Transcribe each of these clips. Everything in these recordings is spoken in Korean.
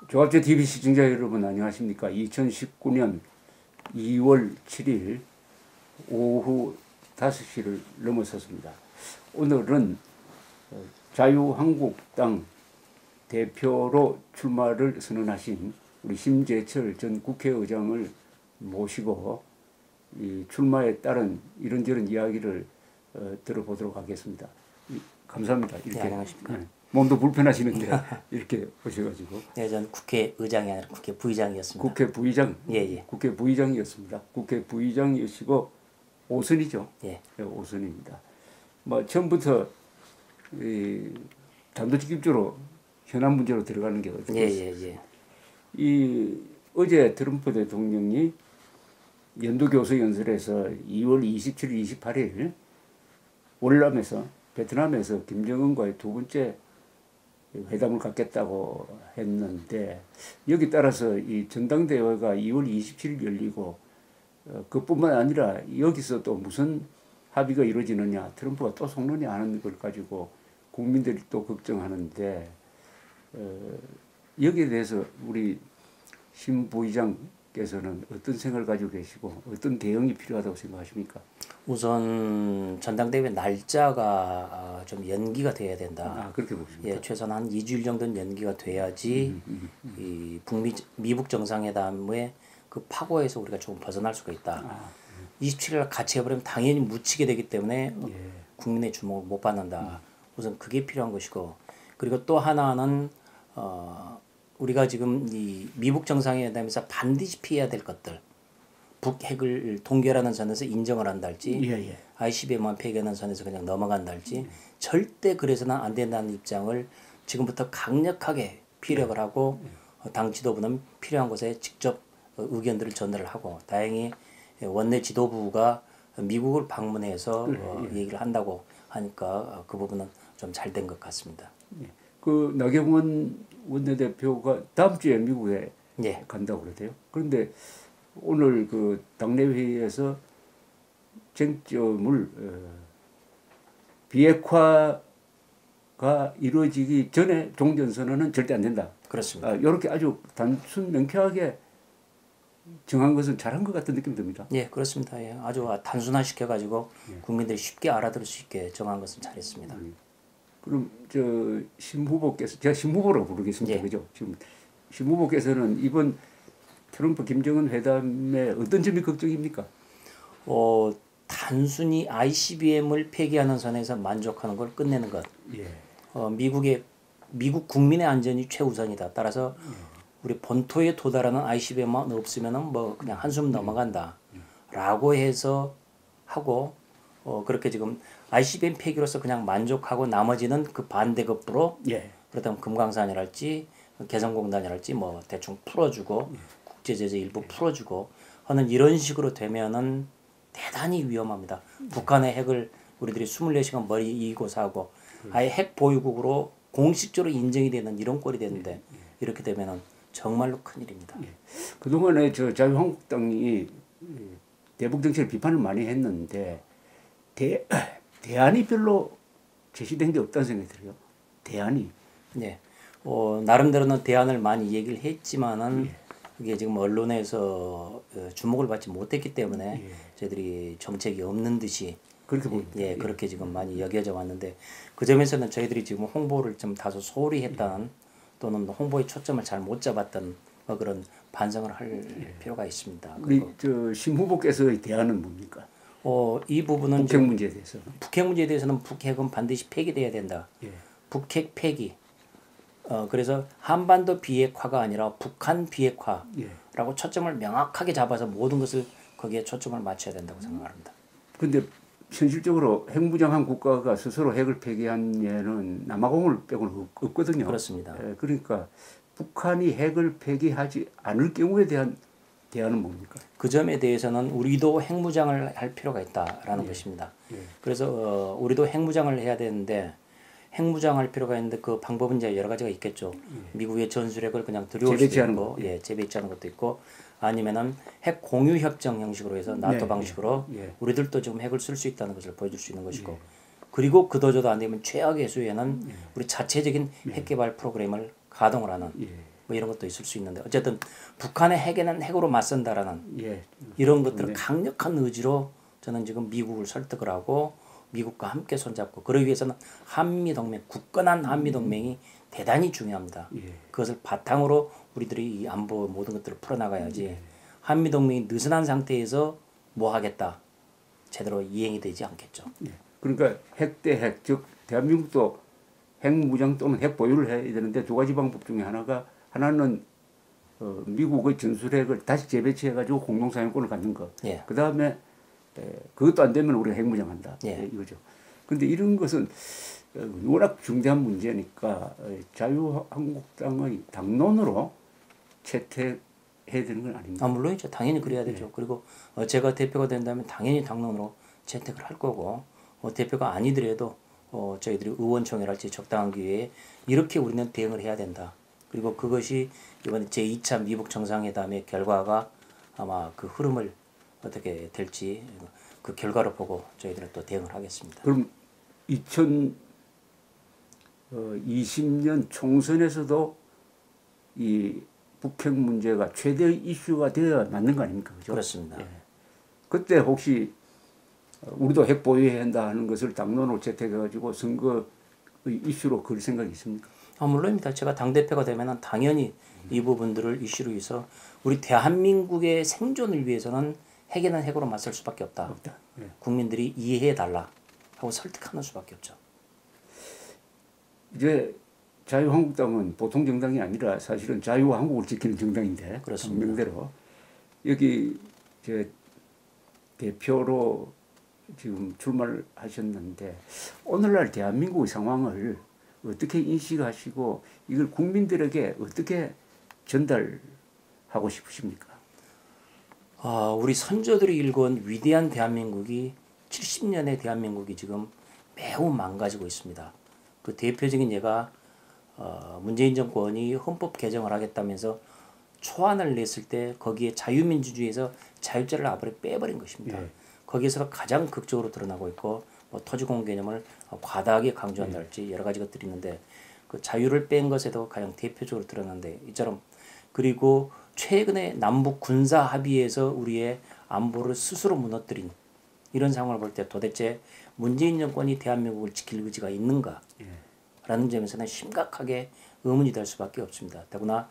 조합제 TV 시청자 여러분 안녕하십니까. 2019년 2월 7일 오후 5시를 넘어섰습니다. 오늘은 자유한국당 대표로 출마를 선언하신 우리 심재철 전 국회의장을 모시고 이 출마에 따른 이런저런 이야기를 들어보도록 하겠습니다. 감사합니다. 이렇게. 네, 안녕하십니까. 몸도 불편하시는데 이렇게 오셔가지고. 네, 전 국회의장이 아니라 국회 부의장이었습니다. 국회 부의장. 예. 국회 부의장이었습니다. 국회 부의장이시고 5선이죠. 예. 네, 5선입니다. 뭐 처음부터 이 단도직입적으로 현안 문제로 들어가는 게 어떻게 예. 이 어제 트럼프 대통령이 연두교수 연설에서 2월 27일, 28일 월남에서 베트남에서 김정은과의 두 번째 회담을 갖겠다고 했는데 여기 따라서 이 전당대회가 2월 27일 열리고 그뿐만 아니라 여기서 또 무슨 합의가 이루어지느냐 트럼프가 또 속느냐 하는 걸 가지고 국민들이 또 걱정하는데 여기에 대해서 우리 심 부의장께서는 어떤 생각을 가지고 계시고 어떤 대응이 필요하다고 생각하십니까? 우선 전당대회 날짜가 좀 연기가 돼야 된다. 그렇게 보십니까? 예, 최소한 한 2주일 정도는 연기가 돼야지 이 미북 정상회담의 그 파고에서 우리가 조금 벗어날 수가 있다. 27일 같이 해버리면 당연히 묻히게 되기 때문에 국민의 주목을 못 받는다. 우선 그게 필요한 것이고, 그리고 또 하나는 우리가 지금 이 미북 정상회담에서 반드시 피해야 될 것들, 북핵을 동결하는 선에서 인정을 한다 할지, ICBM만 폐기하는 선에서 그냥 넘어간다 할지, 절대 그래서는 안 된다는 입장을 지금부터 강력하게 피력을 하고 당 지도부는 필요한 곳에 직접 의견들을 전달을 하고, 다행히 원내 지도부가 미국을 방문해서 얘기를 한다고 하니까 그 부분은 좀 잘 된 것 같습니다. 그 나경원 원내대표가 다음 주에 미국에 간다고 그러대요. 그런데 오늘 그 당내 회의에서 쟁점을 비핵화가 이루어지기 전에 종전선언은 절대 안 된다. 그렇습니다. 이렇게 아주 단순 명쾌하게 정한 것은 잘한 것 같은 느낌이 듭니다. 예, 그렇습니다. 예, 아주 단순화시켜가지고 국민들이 쉽게 알아들을 수 있게 정한 것은 잘했습니다. 그럼 저 심 후보께서 제가 심 후보라고 부르겠습니다. 그죠? 지금 심 후보께서는 이번 트럼프 김정은 회담에 어떤 점이 걱정입니까? 단순히 ICBM을 폐기하는 선에서 만족하는 걸 끝내는 것. 미국 국민의 안전이 최우선이다. 따라서 우리 본토에 도달하는 ICBM만 없으면은 뭐 그냥 한숨 넘어간다라고 해서 하고 그렇게 지금 ICBM 폐기로서 그냥 만족하고 나머지는 그 반대급부로 그렇다면 금강산이랄지 개성공단이랄지 뭐 대충 풀어주고 국제제재 일부 풀어주고 하는 이런 식으로 되면은 대단히 위험합니다. 북한의 핵을 우리들이 24시간 머리 이고 사고 아예 핵 보유국으로 공식적으로 인정이 되는 이런 꼴이 되는데 이렇게 되면은 정말로 큰일입니다. 그동안에 저 자유한국당이 대북 정책을 비판을 많이 했는데 대안이 별로 제시된 게 없다는 생각이 들어요. 대안이. 네. 나름대로는 대안을 많이 얘기를 했지만은 그게 지금 언론에서 주목을 받지 못했기 때문에 저희들이 정책이 없는 듯이 그렇게 봅니다. 그렇게 지금 많이 여겨져 왔는데 그 점에서는 저희들이 지금 홍보를 좀 다소 소홀히 했다는 또는 홍보의 초점을 잘 못 잡았던 그런 반성을 할 필요가 있습니다. 우리 저 심 후보께서의 대안은 뭡니까? 이 부분은 북핵 문제에 대해서. 북핵 문제에 대해서는 북핵은 반드시 폐기돼야 된다. 북핵 폐기. 그래서 한반도 비핵화가 아니라 북한 비핵화라고 초점을 명확하게 잡아서 모든 것을 거기에 초점을 맞춰야 된다고 생각합니다. 그런데 현실적으로 핵무장한 국가가 스스로 핵을 폐기한 예는 남아공을 빼고는 없거든요. 그렇습니다. 그러니까 북한이 핵을 폐기하지 않을 경우에 대한 대안은 뭡니까? 그 점에 대해서는 우리도 핵무장을 할 필요가 있다라는 것입니다. 그래서 우리도 핵무장을 해야 되는데 핵무장할 필요가 있는데 그 방법은 이제 여러 가지가 있겠죠. 미국의 전술핵을 그냥 들여올 수도 있고, 재배치하는 것도 있고, 아니면은 핵 공유 협정 형식으로 해서 나토 방식으로 우리들도 지금 핵을 쓸 수 있다는 것을 보여줄 수 있는 것이고, 그리고 그도저도 안 되면 최악의 수에는 우리 자체적인 핵 개발 프로그램을 가동을 하는 뭐 이런 것도 있을 수 있는데 어쨌든 북한의 핵에는 핵으로 맞선다라는 예. 이런 것들을 네. 강력한 의지로 저는 지금 미국을 설득을 하고 미국과 함께 손잡고 그러기 위해서는 한미동맹, 굳건한 한미동맹이 대단히 중요합니다. 예. 그것을 바탕으로 우리들이 이 안보 모든 것들을 풀어나가야지 한미동맹이 느슨한 상태에서 뭐 하겠다 제대로 이행이 되지 않겠죠. 예. 그러니까 핵 대 핵, 즉 대한민국도 핵 무장 또는 핵 보유를 해야 되는데 두 가지 방법 중에 하나는 미국의 전술핵을 다시 재배치해가지고 공동사용권을 갖는 거. 예. 그 다음에 그것도 안 되면 우리가 핵무장한다. 예. 이거죠. 그런데 이런 것은 워낙 중대한 문제니까 자유한국당의 당론으로 채택해야 되는 건 아닙니다. 물론이죠. 당연히 그래야 되죠. 그리고 제가 대표가 된다면 당연히 당론으로 채택을 할 거고 대표가 아니더라도 저희들이 의원총회랄지 적당한 기회에 이렇게 우리는 대응을 해야 된다. 그리고 그것이 이번에 제2차 미북 정상회담의 결과가 아마 그 흐름을 어떻게 될지 그 결과를 보고 저희들은 또 대응을 하겠습니다. 그럼 2020년 총선에서도 이 북핵 문제가 최대 이슈가 되어야 맞는 거 아닙니까? 그죠? 그렇습니다. 예. 그때 혹시 우리도 핵 보유해야 한다 하는 것을 당론으로 채택해가지고 선거 이슈로 걸 생각이 있습니까? 물론입니다. 제가 당대표가 되면 당연히 이 부분들을 이슈로 해서 우리 대한민국의 생존을 위해서는 핵에는 핵으로 맞설 수밖에 없다. 예. 국민들이 이해해달라 하고 설득하는 수밖에 없죠. 이제 자유한국당은 보통 정당이 아니라 사실은 자유와 한국을 지키는 정당인데 그렇습니다. 명대로 여기 제 대표로 지금 출마를 하셨는데 오늘날 대한민국의 상황을 어떻게 인식하시고 이걸 국민들에게 어떻게 전달하고 싶으십니까? 우리 선조들이 일궈온 위대한 대한민국이 70년의 대한민국이 지금 매우 망가지고 있습니다. 그 대표적인 예가 문재인 정권이 헌법 개정을 하겠다면서 초안을 냈을 때 거기에 자유민주주의에서 자유자를 아버리 빼버린 것입니다. 예. 거기에서 가장 극적으로 드러나고 있고 뭐 토지공원 개념을 과다하게 강조한다 할지 여러 가지 것들이 있는데 그 자유를 뺀 것에도 가장 대표적으로 드러났는데 이처럼 그리고 최근에 남북 군사 합의에서 우리의 안보를 스스로 무너뜨린 이런 상황을 볼 때 도대체 문재인 정권이 대한민국을 지킬 의지가 있는가 라는 점에서는 심각하게 의문이 될 수밖에 없습니다. 더구나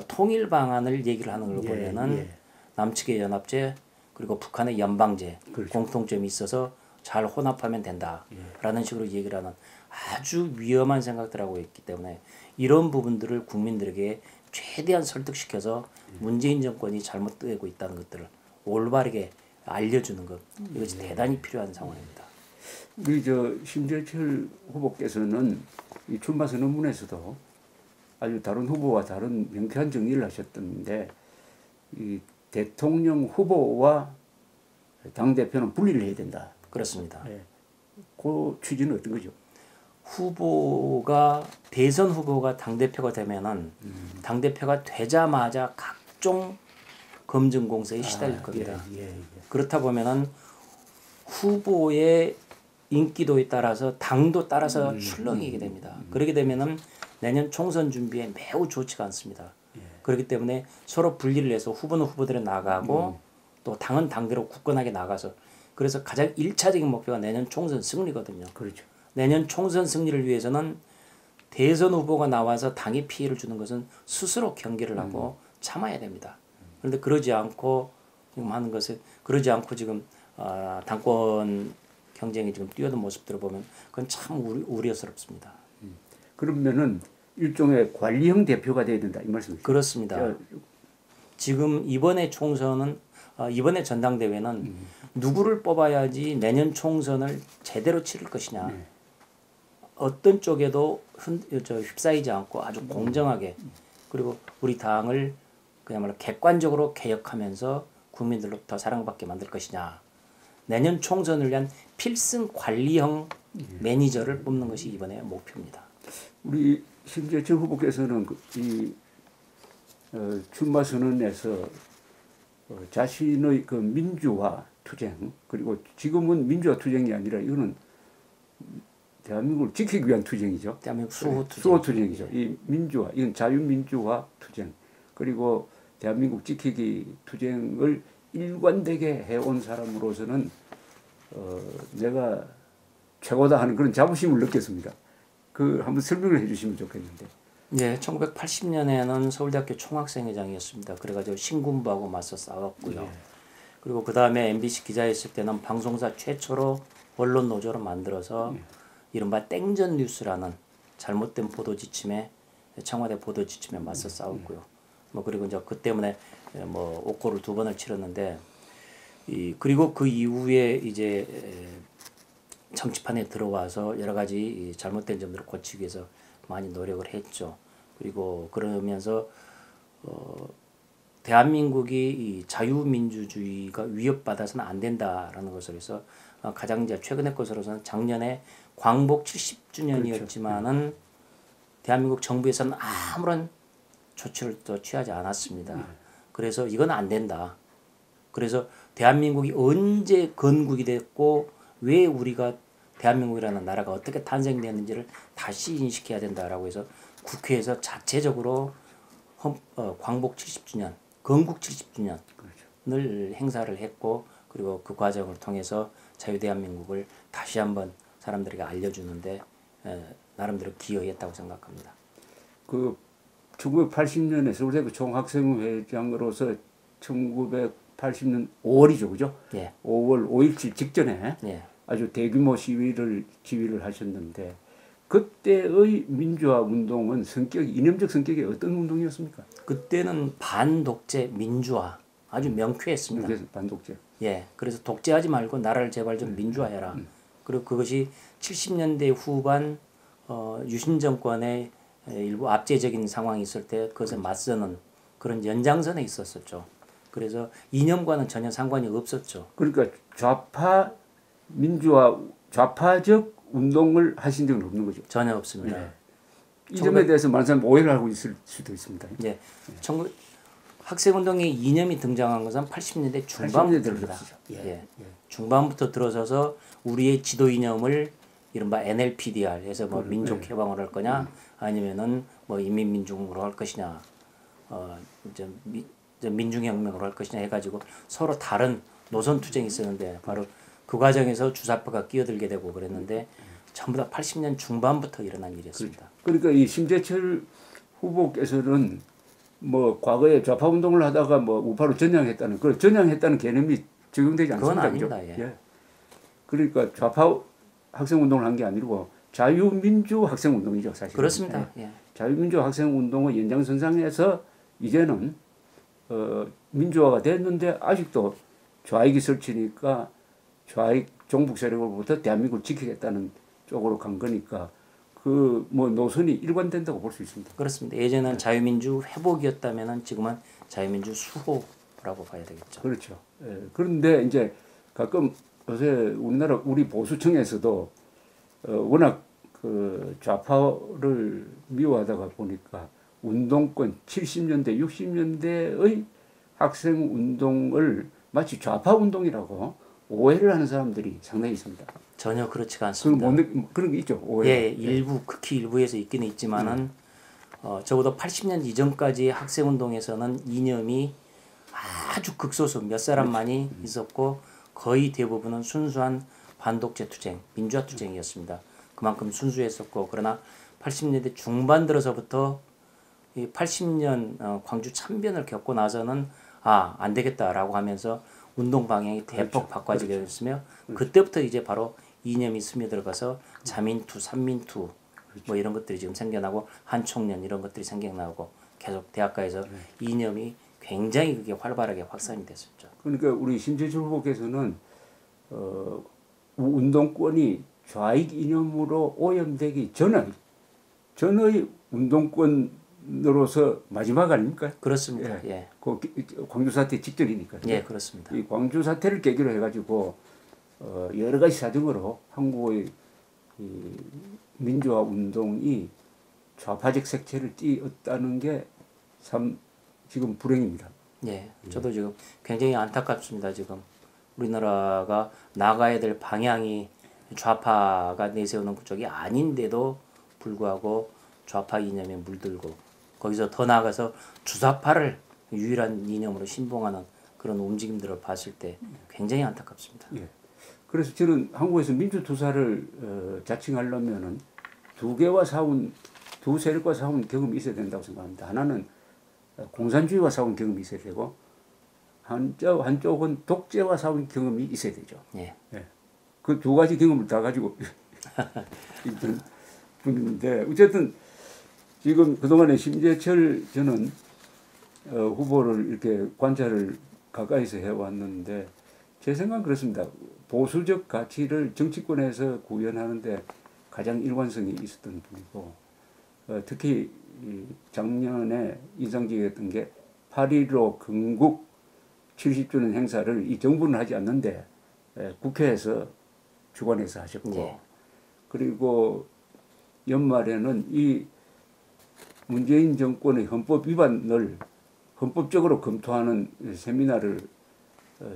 통일 방안을 얘기를 하는 걸 보면은 남측의 연합제 그리고 북한의 연방제 그렇죠. 공통점이 있어서 잘 혼합하면 된다라는 식으로 얘기를 하는 아주 위험한 생각들 하고 있기 때문에 이런 부분들을 국민들에게 최대한 설득시켜서 문재인 정권이 잘못되고 있다는 것들을 올바르게 알려주는 것 이것이 대단히 필요한 상황입니다. 우리 심재철 후보께서는 이 출마 선언문에서도 아주 다른 후보와 다른 명쾌한 정리를 하셨던데 이 대통령 후보와 당 대표는 분리를 해야 된다. 그렇습니다. 예. 그 취지는 어떤 거죠? 대선 후보가 당 대표가 되면은 당 대표가 되자마자 각종 검증 공세에 시달릴 겁니다. 그렇다 보면은 후보의 인기도에 따라서 당도 따라서 출렁이게 됩니다. 그렇게 되면은 내년 총선 준비에 매우 좋지가 않습니다. 그렇기 때문에 서로 분리를 해서 후보는 후보대로 나가고 또 당은 당대로 굳건하게 나가서 그래서 가장 1차적인 목표가 내년 총선 승리거든요. 그렇죠. 내년 총선 승리를 위해서는 대선 후보가 나와서 당에 피해를 주는 것은 스스로 경계를 하고 참아야 됩니다. 그런데 그러지 않고 지금 하는 것은 그러지 않고 지금 당권 경쟁이 지금 뛰어든 모습들을 보면 그건 참 우려스럽습니다. 그러면은 일종의 관리형 대표가 돼야 된다 이 말씀이시죠? 그렇습니다. 지금 이번에 총선은 이번에 전당대회는 누구를 뽑아야지 내년 총선을 제대로 치를 것이냐. 어떤 쪽에도 휩싸이지 않고 아주 공정하게 그리고 우리 당을 그야말로 객관적으로 개혁하면서 국민들로부터 사랑받게 만들 것이냐. 내년 총선을 위한 필승 관리형 매니저를 뽑는 것이 이번에 목표입니다. 우리 심재철 후보께서는 출마 선언에서 자신의 그 민주화 투쟁 그리고 지금은 민주화 투쟁이 아니라 이거는 대한민국을 지키기 위한 투쟁이죠. 대한민국 수호 투쟁. 수호 투쟁이죠. 이 민주화, 이건 자유민주화 투쟁. 그리고 대한민국 지키기 투쟁을 일관되게 해온 사람으로서는 내가 최고다 하는 그런 자부심을 느꼈습니다. 그 한번 설명을 해주시면 좋겠는데. 네, 1980년에는 서울대학교 총학생회장이었습니다. 그래가지고 신군부하고 맞서 싸웠고요. 예. 그리고 그 다음에 MBC 기자였을 때는 방송사 최초로 언론 노조를 만들어서 이른바 땡전 뉴스라는 잘못된 보도 지침에 청와대 보도 지침에 맞서 싸웠고요. 뭐 그리고 이제 그 때문에 뭐 옥고를 2번을 치렀는데 그리고 그 이후에 이제 정치판에 들어와서 여러 가지 잘못된 점들을 고치기 위해서 많이 노력을 했죠. 그리고 그러면서 대한민국이 이 자유민주주의가 위협받아서는 안 된다라는 것을 해서 가장 이제 최근의 것으로서는 작년에 광복 70주년이었지만은 그렇죠. 대한민국 정부에서는 아무런 조치를 또 취하지 않았습니다. 그래서 이건 안 된다. 그래서 대한민국이 언제 건국이 됐고 왜 우리가 대한민국이라는 나라가 어떻게 탄생되었는지를 다시 인식해야 된다라고 해서 국회에서 자체적으로 광복 70주년, 건국 70주년을 그렇죠. 행사를 했고 그리고 그 과정을 통해서 자유대한민국을 다시 한번 사람들에게 알려주는데 나름대로 기여했다고 생각합니다. 그 1980년에 서울대학교 총학생회장으로서 1980년 5월이죠, 그죠? 예. 5월 5.17 직전에 예. 아주 대규모 지휘를 하셨는데 그때의 민주화 운동은 이념적 성격이 어떤 운동이었습니까? 그때는 반독재 민주화 아주 명쾌했습니다. 그래서 반독재. 예, 그래서 독재하지 말고 나라를 제발 좀 민주화해라. 그리고 그것이 70년대 후반 유신 정권의 일부 압제적인 상황이 있을 때 그것에 맞서는 그런 연장선에 있었었죠. 그래서 이념과는 전혀 상관이 없었죠. 그러니까 좌파적 운동을 하신 적은 없는 거죠. 전혀 없습니다. 네. 이 점에 대해서 많은 사람이 오해를 하고 있을 수도 있습니다. 예. 학생운동의 이념이 등장한 것은 80년대 중반부터입니다. 예. 중반부터 들어서서 우리의 지도 이념을 이른바 NLPDR 해서 뭐 민족 해방을 할 거냐 아니면은 뭐 인민민중으로 할 것이냐 민중혁명으로 할 것이냐 해가지고 서로 다른 노선 투쟁이 있었는데 바로 그 과정에서 주사파가 끼어들게 되고 그랬는데 전부 다 80년 중반부터 일어난 일이었습니다. 그러니까 이 심재철 후보께서는 뭐 과거에 좌파 운동을 하다가 뭐 우파로 전향했다는 그 전향했다는 개념이 적용되지 않습니다. 그건 아닙니다. 예. 그러니까 좌파 학생 운동을 한 게 아니고 자유민주 학생 운동이죠, 사실. 그렇습니다. 예. 자유민주 학생 운동의 연장선상에서 이제는 민주화가 됐는데 아직도 좌익이 설치니까 좌익 종북 세력으로부터 대한민국을 지키겠다는 쪽으로 간 거니까 그 뭐 노선이 일관된다고 볼 수 있습니다. 그렇습니다. 예전은 자유민주 회복이었다면은 지금은 자유민주 수호라고 봐야 되겠죠. 그렇죠. 그런데 이제 가끔 요새 우리 보수층에서도 워낙 그 좌파를 미워하다가 보니까 운동권 70년대, 60년대의 학생 운동을 마치 좌파 운동이라고 오해를 하는 사람들이 상당히 있습니다. 전혀 그렇지가 않습니다. 그런 게 있죠. 오해. 예, 일부 극히 일부에서 있기는 있지만은 적어도 80년 이전까지 학생 운동에서는 이념이 아주 극소수 몇 사람만이 있었고 거의 대부분은 순수한 반독재 투쟁, 민주화 투쟁이었습니다. 그만큼 순수했었고 그러나 80년대 중반 들어서부터 이 80년 광주 참변을 겪고 나서는 안 되겠다라고 하면서 운동 방향이 대폭 바꿔지게 됐으며 그때부터 이제 바로 이념이 스며들어가서 자민투, 삼민투 뭐 이런 것들이 지금 생겨나고 한총련 이런 것들이 생겨나고 계속 대학가에서 이념이 굉장히 그게 활발하게 확산이 됐었죠. 그러니까 우리 심재철 후보께서는 운동권이 좌익 이념으로 오염되기 전의 운동권으로서 마지막 아닙니까? 그렇습니다. 예. 그 광주 사태 직전이니까. 예, 그렇습니다. 이 광주 사태를 계기로 해가지고 여러 가지 사정으로 한국의 이 민주화 운동이 좌파적 색채를 띠었다는 게 참 지금 불행입니다. 예, 저도 지금 굉장히 안타깝습니다. 지금 우리나라가 나가야 될 방향이 좌파가 내세우는 구쪽이 아닌데도 불구하고 좌파 이념에 물들고 거기서 더 나아가서 주사파를 유일한 이념으로 신봉하는 그런 움직임들을 봤을 때 굉장히 안타깝습니다. 예. 그래서 저는 한국에서 민주투사를 자칭하려면은 두 세력과 싸운 경험이 있어야 된다고 생각합니다. 하나는 공산주의와 싸운 경험이 있어야 되고 한쪽은 독재와 싸운 경험이 있어야 되죠. 예. 예. 그 두 가지 경험을 다 가지고 있던 분인데 어쨌든 지금 그동안에 심재철 저는 후보를 이렇게 관찰을 가까이서 해왔는데 제 생각은 그렇습니다. 보수적 가치를 정치권에서 구현하는데 가장 일관성이 있었던 분이고 특히 작년에 인상적이었던 게 8.15 건국 70주년 행사를 이 정부는 하지 않는데 국회에서 주관해서 하셨고 네. 그리고 연말에는 이 문재인 정권의 헌법 위반을 헌법적으로 검토하는 세미나를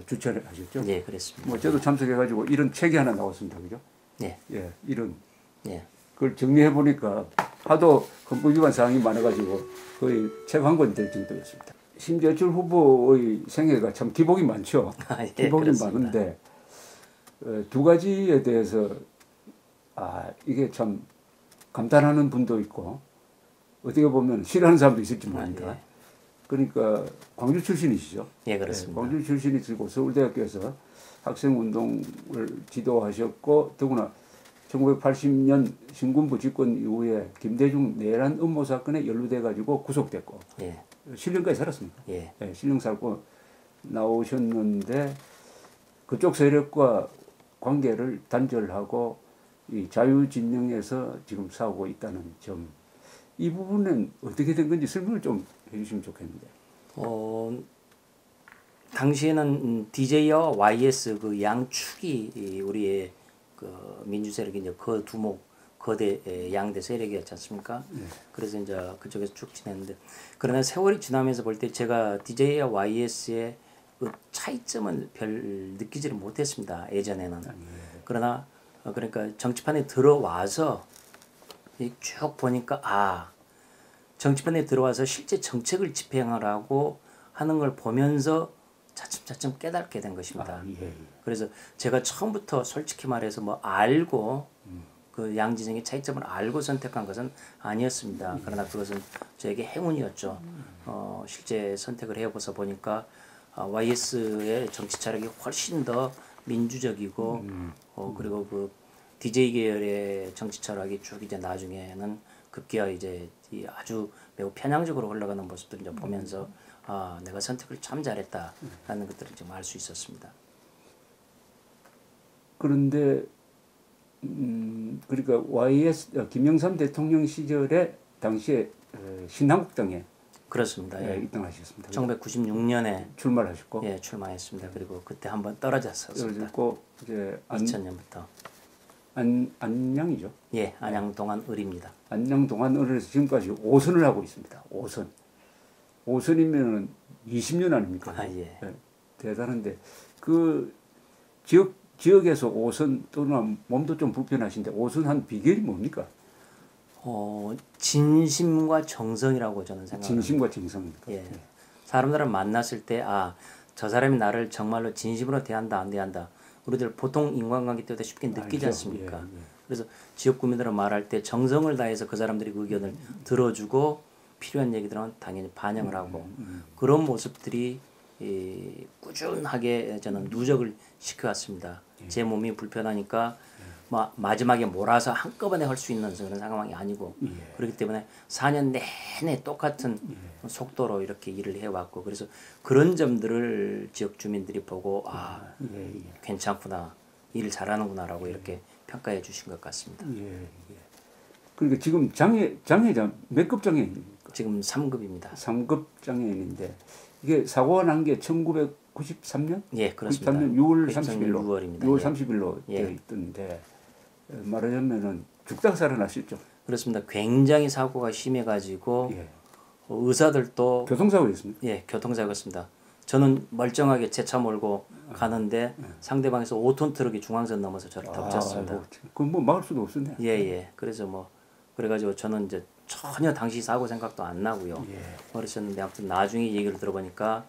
주최를 하셨죠. 네, 그랬습니다. 뭐 저도 참석해가지고 이런 책이 하나 나왔습니다, 그죠? 네. 예, 이런 네. 그걸 정리해 보니까 하도 헌법 위반 사항이 많아가지고 거의 책 한 권 될 정도였습니다. 심재철 후보의 생애가 참 기복이 많죠. 아, 예, 기복이 그렇습니다. 많은데 두 가지에 대해서 이게 참 감탄하는 분도 있고 어떻게 보면 싫어하는 사람도 있을지 모릅니다. 예. 그러니까 광주 출신이시죠? 예, 그렇습니다. 네, 광주 출신이시고 서울대학교에서 학생운동을 지도하셨고 더구나 1980년 신군부 집권 이후에 김대중 내란 음모 사건에 연루돼 가지고 구속됐고 예. 실형까지 살았습니다. 예. 네, 실형 살고 나오셨는데 그쪽 세력과 관계를 단절하고 이 자유진영에서 지금 싸우고 있다는 점, 이 부분은 어떻게 된 건지 설명을 좀 해주시면 좋겠는데. 당시에는 DJ와 YS 그 양축이 우리의 그 민주세력이 이제 그 두목 거대 양대 세력이었지 않습니까? 네. 그래서 이제 그쪽에서 쭉 지냈는데 그러나 세월이 지나면서 볼 때 제가 DJ와 YS의 그 차이점은 별 느끼지를 못했습니다. 예전에는. 그러나 그러니까 정치판에 들어와서 쭉 보니까 정치판에 들어와서 실제 정책을 집행하라고 하는 걸 보면서 차츰차츰 깨닫게 된 것입니다. 예. 그래서 제가 처음부터 솔직히 말해서 뭐 알고 그 양진영의 차이점을 알고 선택한 것은 아니었습니다. 그러나 그것은 저에게 행운이었죠. 실제 선택을 해보서 보니까 YS의 정치 철학이 훨씬 더 민주적이고 그리고 그 DJ 계열의 정치 철학이 쭉 이제 나중에는 급기야 이제 이 아주 매우 편향적으로 흘러가는 모습들을 이제 보면서 내가 선택을 참 잘했다라는 것들을 좀 알 수 있었습니다. 그런데 그러니까 YS 김영삼 대통령 시절에 당시에 신한국당에 그렇습니다. 예. 입당하셨습니다. 1996년에 출마를 하셨고 예, 출마했습니다. 그리고 그때 한번 떨어졌었습니다. 그리고 이제 2000년부터 안양이죠. 예, 안양 동안을입니다. 안양 동안을에서 지금까지 5선을 하고 있습니다. 5선. 5선이면은 20년 아닙니까? 예. 네, 대단한데 그 지역에서 5선 또는 몸도 좀 불편하신데 5선 한 비결이 뭡니까? 진심과 정성이라고 저는 생각합니다. 진심과 정성입니다. 예. 사람들을 만났을 때 저 사람이 나를 정말로 진심으로 대한다 안 대한다. 우리들 보통 인간관계 때도 쉽게 느끼지 않습니까? 예. 그래서 지역 구민들을 말할 때 정성을 다해서 그 사람들의 의견을 들어주고 필요한 얘기들은 당연히 반영을 하고 그런 모습들이 꾸준하게 저는 누적을 시켜왔습니다. 제 몸이 불편하니까 마지막에 몰아서 한꺼번에 할 수 있는 그런 상황이 아니고 그렇기 때문에 4년 내내 똑같은 속도로 이렇게 일을 해왔고 그래서 그런 점들을 지역 주민들이 보고 괜찮구나 일 잘하는구나라고 이렇게 평가해 주신 것 같습니다. 그러니까 지금 장애장 몇 급 장애인입니까? 지금 3급입니다. 3급 장애인인데 이게 사고가 난 게 1993년? 예, 그렇습니다. 93년 6월 30일로 6월입니다. 6월 예. 30일로 되어 있던데 말하자면은 죽다가 살아나셨죠. 그렇습니다. 굉장히 사고가 심해가지고 의사들도 교통사고였습니다. 예, 교통사고였습니다. 저는 멀쩡하게 제 차 몰고 가는데 상대방에서 5톤 트럭이 중앙선 넘어서 저를 덮쳤습니다. 그건 뭐 막을 수도 없었네. 예. 그래서 뭐 그래가지고 저는 이제 전혀 당시 사고 생각도 안 나고요. 그랬었는데 아무튼 나중에 얘기를 들어보니까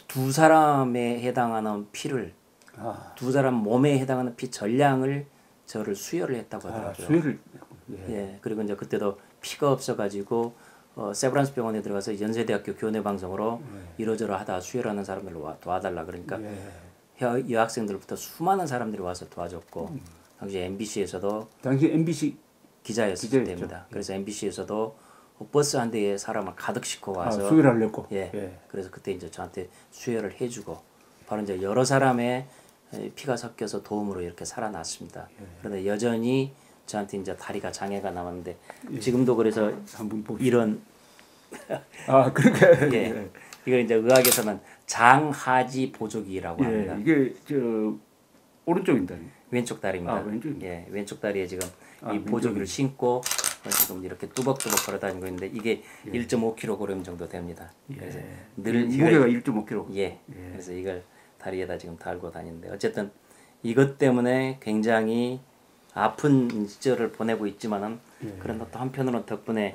두 사람에 해당하는 피를 두 사람 몸에 해당하는 피 전량을 저를 수혈을 했다고 하더라고요. 수혈을. 예. 그리고 이제 그때도 피가 없어가지고 세브란스 병원에 들어가서 연세대학교 교내 방송으로 이러저러 하다 수혈하는 사람들 도와달라 그러니까 여학생들부터 수많은 사람들이 와서 도와줬고 당시 MBC에서도 당시 MBC 기자였을 때입니다. 그래서 MBC에서도 버스 한 대에 사람을 가득 싣고 와서 수혈을 하려고. 그래서 그때 이제 저한테 수혈을 해주고 바로 이제 여러 사람의 피가 섞여서 도움으로 이렇게 살아났습니다. 그런데 여전히 저한테 이제 다리가 장애가 남았는데 지금도 그래서 한번 이런 그러니까 이거 이제 의학에서는 장하지 보조기라고 합니다. 이게 저 오른쪽입니다. 왼쪽 다리입니다. 왼쪽 다리에 지금 이 보조기를 신고 지금 이렇게 뚜벅뚜벅 걸어다니고 있는데 이게 1.5kg 정도 됩니다. 그래서 늘 무게가 1.5kg. 그래서 이걸 다리에다 지금 달고 다니는데 어쨌든 이것 때문에 굉장히 아픈 시절을 보내고 있지만은 그런데 또 한편으로는 덕분에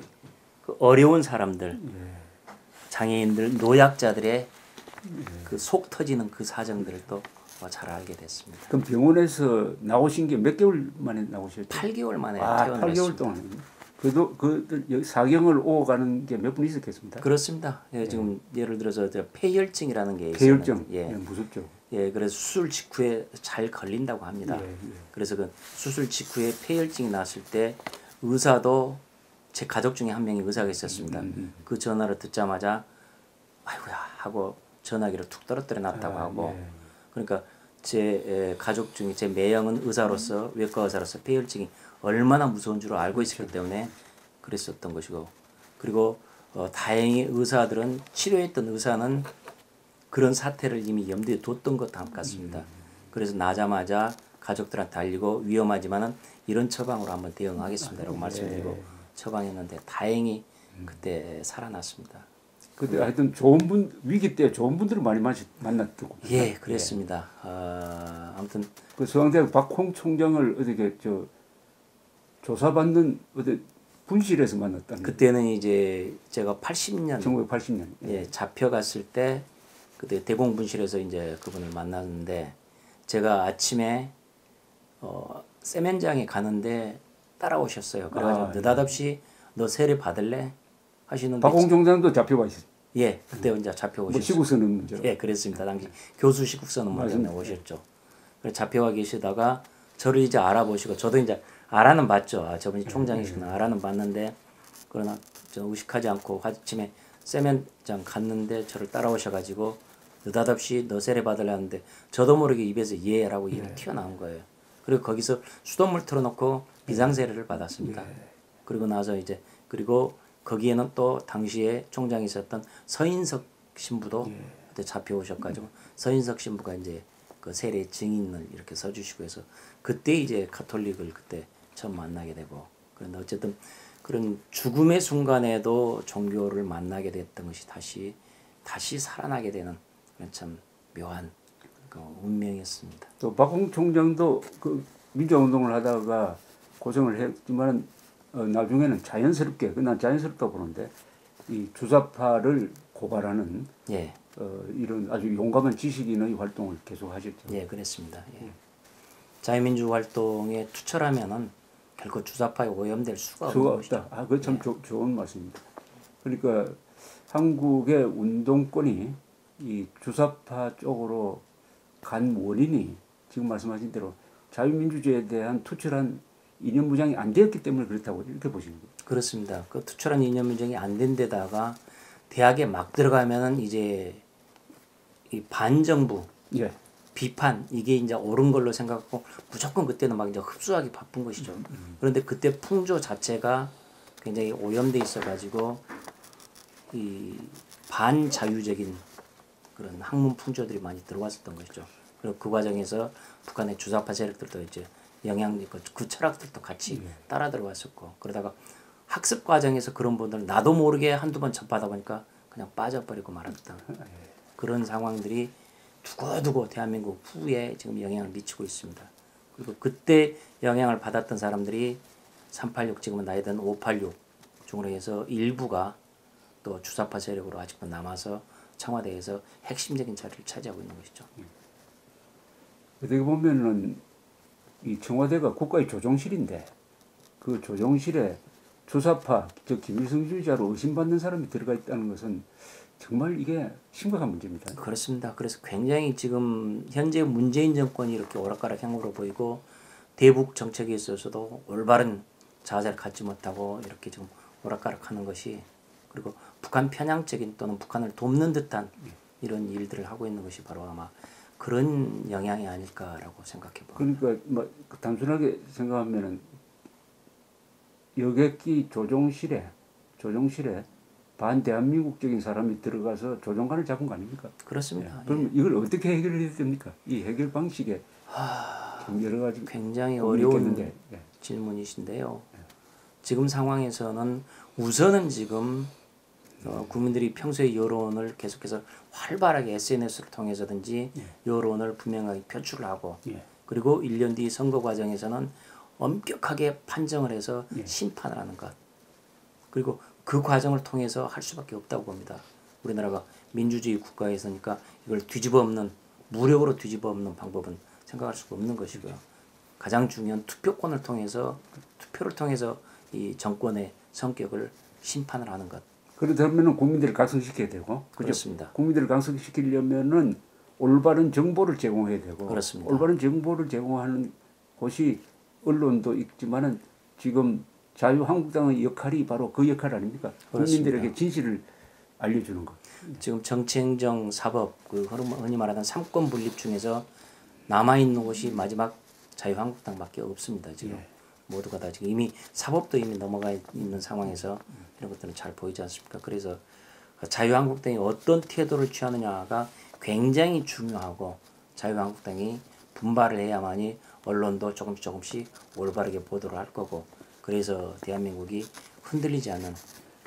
그 어려운 사람들, 장애인들, 노약자들의 그 속 터지는 그 사정들을 또 잘 알게 됐습니다. 그럼 병원에서 나오신 게 몇 개월 만에 나오셨죠? 8개월 만에 퇴원을 8개월 동안. 그래도 그 사경을 오가는 게 몇 분 있었겠습니다. 그렇습니다. 지금 예를 들어서 폐혈증이라는 게 폐혈증. 있어요. 무섭죠. 그래서 수술 직후에 잘 걸린다고 합니다. 그래서 그 수술 직후에 폐혈증이 났을 때 의사도 제 가족 중에 한 명이 의사가 있었습니다. 그 전화를 듣자마자 아이고야 하고 전화기를 툭 떨어뜨려 놨다고 하고 그러니까 제 가족 중에 제 매형은 의사로서 외과 의사로서 폐혈증이 얼마나 무서운 줄 알고 있었기 때문에 그랬었던 것이고 그리고 다행히 의사들은 치료했던 의사는 그런 사태를 이미 염두에 뒀던 것 같습니다. 그래서 나자마자 가족들한테 알리고 위험하지만은 이런 처방으로 한번 대응하겠습니다라고 말씀드리고 처방했는데 다행히 그때 살아났습니다. 그때 하여튼 좋은 분 위기 때 좋은 분들을 많이 만났고. 그랬습니다. 아무튼 그 서강대학 박홍 총장을 어떻게 조사받는 어디 분실에서 만났다는. 그때는 이제 제가 80년 1980년 잡혀갔을 때 그때 대공분실에서 이제 그분을 만났는데 제가 아침에 세면장에 가는데 따라오셨어요. 그래가지고 느닷없이 너 세례 받을래? 하시는데 박홍 총장도 잡혀가 있었어요. 그때 이제 잡혀오셨어요. 뭐 시국선언 문제로. 그랬습니다. 당시 교수 시국선언 문제로 오셨죠. 그래서 잡혀가 계시다가 저를 이제 알아보시고 저도 이제 알아는 봤죠. 저분이 총장이시구나 알아는 봤는데 그러나 저 의식하지 않고 아침에 세면장 갔는데 저를 따라오셔가지고 느닷없이 너 세례 받으려 하는데 저도 모르게 입에서 예라고 튀어나온 거예요. 그리고 거기서 수돗물 틀어놓고 비상세례를 받았습니다. 그리고 나서 이제 그리고 거기에는 또 당시에 총장이셨던 서인석 신부도 그때 잡혀오셔가지고 서인석 신부가 이제 그 세례 증인을 이렇게 써주시고 해서 그때 이제 가톨릭을 그때 처음 만나게 되고 그런데 어쨌든 그런 죽음의 순간에도 종교를 만나게 됐던 것이 다시 살아나게 되는 그런 참 묘한 그 운명이었습니다. 또 박홍 총장도 그 민주화운동을 하다가 고생을 했지만 나중에는 자연스럽게 난 자연스럽다고 보는데 이 주사파를 고발하는 이런 아주 용감한 지식인의 활동을 계속 하셨죠. 그랬습니다. 자유민주 활동에 투철하면은 결코 주사파에 오염될 수가 없다. 그거 참 좋은 말씀입니다. 그러니까 한국의 운동권이 이 주사파 쪽으로 간 원인이 지금 말씀하신 대로 자유민주주의에 대한 투철한 이념 무장이 안 되었기 때문에 그렇다고 이렇게 보시는 거예요. 그렇습니다. 그 투철한 이념 무장이 안 된 데다가 대학에 막 들어가면은 이제 이 반정부 비판 이게 이제 옳은 걸로 생각하고 무조건 그때는 막 이제 흡수하기 바쁜 것이죠. 그런데 그때 풍조 자체가 굉장히 오염돼 있어가지고 이 반자유적인 그런 학문 풍조들이 많이 들어왔었던 것이죠. 그리고 그 과정에서 북한의 주사파 세력들도 이제 영향 있고 그 철학들도 같이 따라 들어왔었고 그러다가 학습 과정에서 그런 분들 나도 모르게 한두 번 접하다 보니까 그냥 빠져버리고 말았다. 그런 상황들이 두고두고 대한민국 후에 지금 영향을 미치고 있습니다. 그리고 그때 영향을 받았던 사람들이 386 지금은 나이든 586 중으로 해서 일부가 또 주사파 세력으로 아직도 남아서 청와대에서 핵심적인 자리를 차지하고 있는 것이죠. 어떻게 보면은 이 청와대가 국가의 조정실인데 그 조정실에 주사파, 즉 김일성주의자로 의심받는 사람이 들어가 있다는 것은 정말 이게 심각한 문제입니다. 그렇습니다. 그래서 굉장히 지금 현재 문재인 정권이 이렇게 오락가락형으로 보이고 대북 정책에 있어서도 올바른 자세를 갖지 못하고 이렇게 지금 오락가락하는 것이 그리고 북한 편향적인 또는 북한을 돕는 듯한 이런 일들을 하고 있는 것이 바로 아마 그런 영향이 아닐까라고 생각해 봅니다. 그러니까 뭐 단순하게 생각하면은 여객기 조종실에 반대한민국적인 사람이 들어가서 조종관을 잡은 거 아닙니까? 그렇습니다. 예. 그럼 이걸 어떻게 해결해야 됩니까? 이 해결 방식에 좀 여러 가지 굉장히 고민이 어려운 있겠는데, 예. 질문이신데요. 지금 상황에서는 우선은 지금 국민들이 평소에 여론을 계속해서 활발하게 SNS를 통해서든지 여론을 분명하게 표출을 하고 그리고 1년 뒤 선거 과정에서는 엄격하게 판정을 해서 심판을 하는 것. 그리고 그 과정을 통해서 할 수밖에 없다고 봅니다. 우리나라가 민주주의 국가에서니까 이걸 무력으로 뒤집어 엎는 방법은 생각할 수가 없는 것이고요. 가장 중요한 투표를 통해서 이 정권의 성격을 심판을 하는 것. 그렇다면 국민들을 각성시켜야 되고, 그렇습니다. 국민들을 각성시키려면은 올바른 정보를 제공해야 되고, 그렇습니다. 올바른 정보를 제공하는 곳이 언론도 있지만은 지금 자유한국당의 역할이 바로 그 역할 아닙니까? 그렇습니다. 국민들에게 진실을 알려주는 것. 지금 정치행정 사법 그 흔히 말하는 삼권 분립 중에서 남아 있는 곳이 마지막 자유한국당밖에 없습니다. 지금 모두가 다 지금 이미 사법도 이미 넘어가 있는 상황에서 이런 것들은 잘 보이지 않습니까? 그래서 자유한국당이 어떤 태도를 취하느냐가 굉장히 중요하고 자유한국당이 분발을 해야만이 언론도 조금씩 올바르게 보도를 할 거고 그래서 대한민국이 흔들리지 않는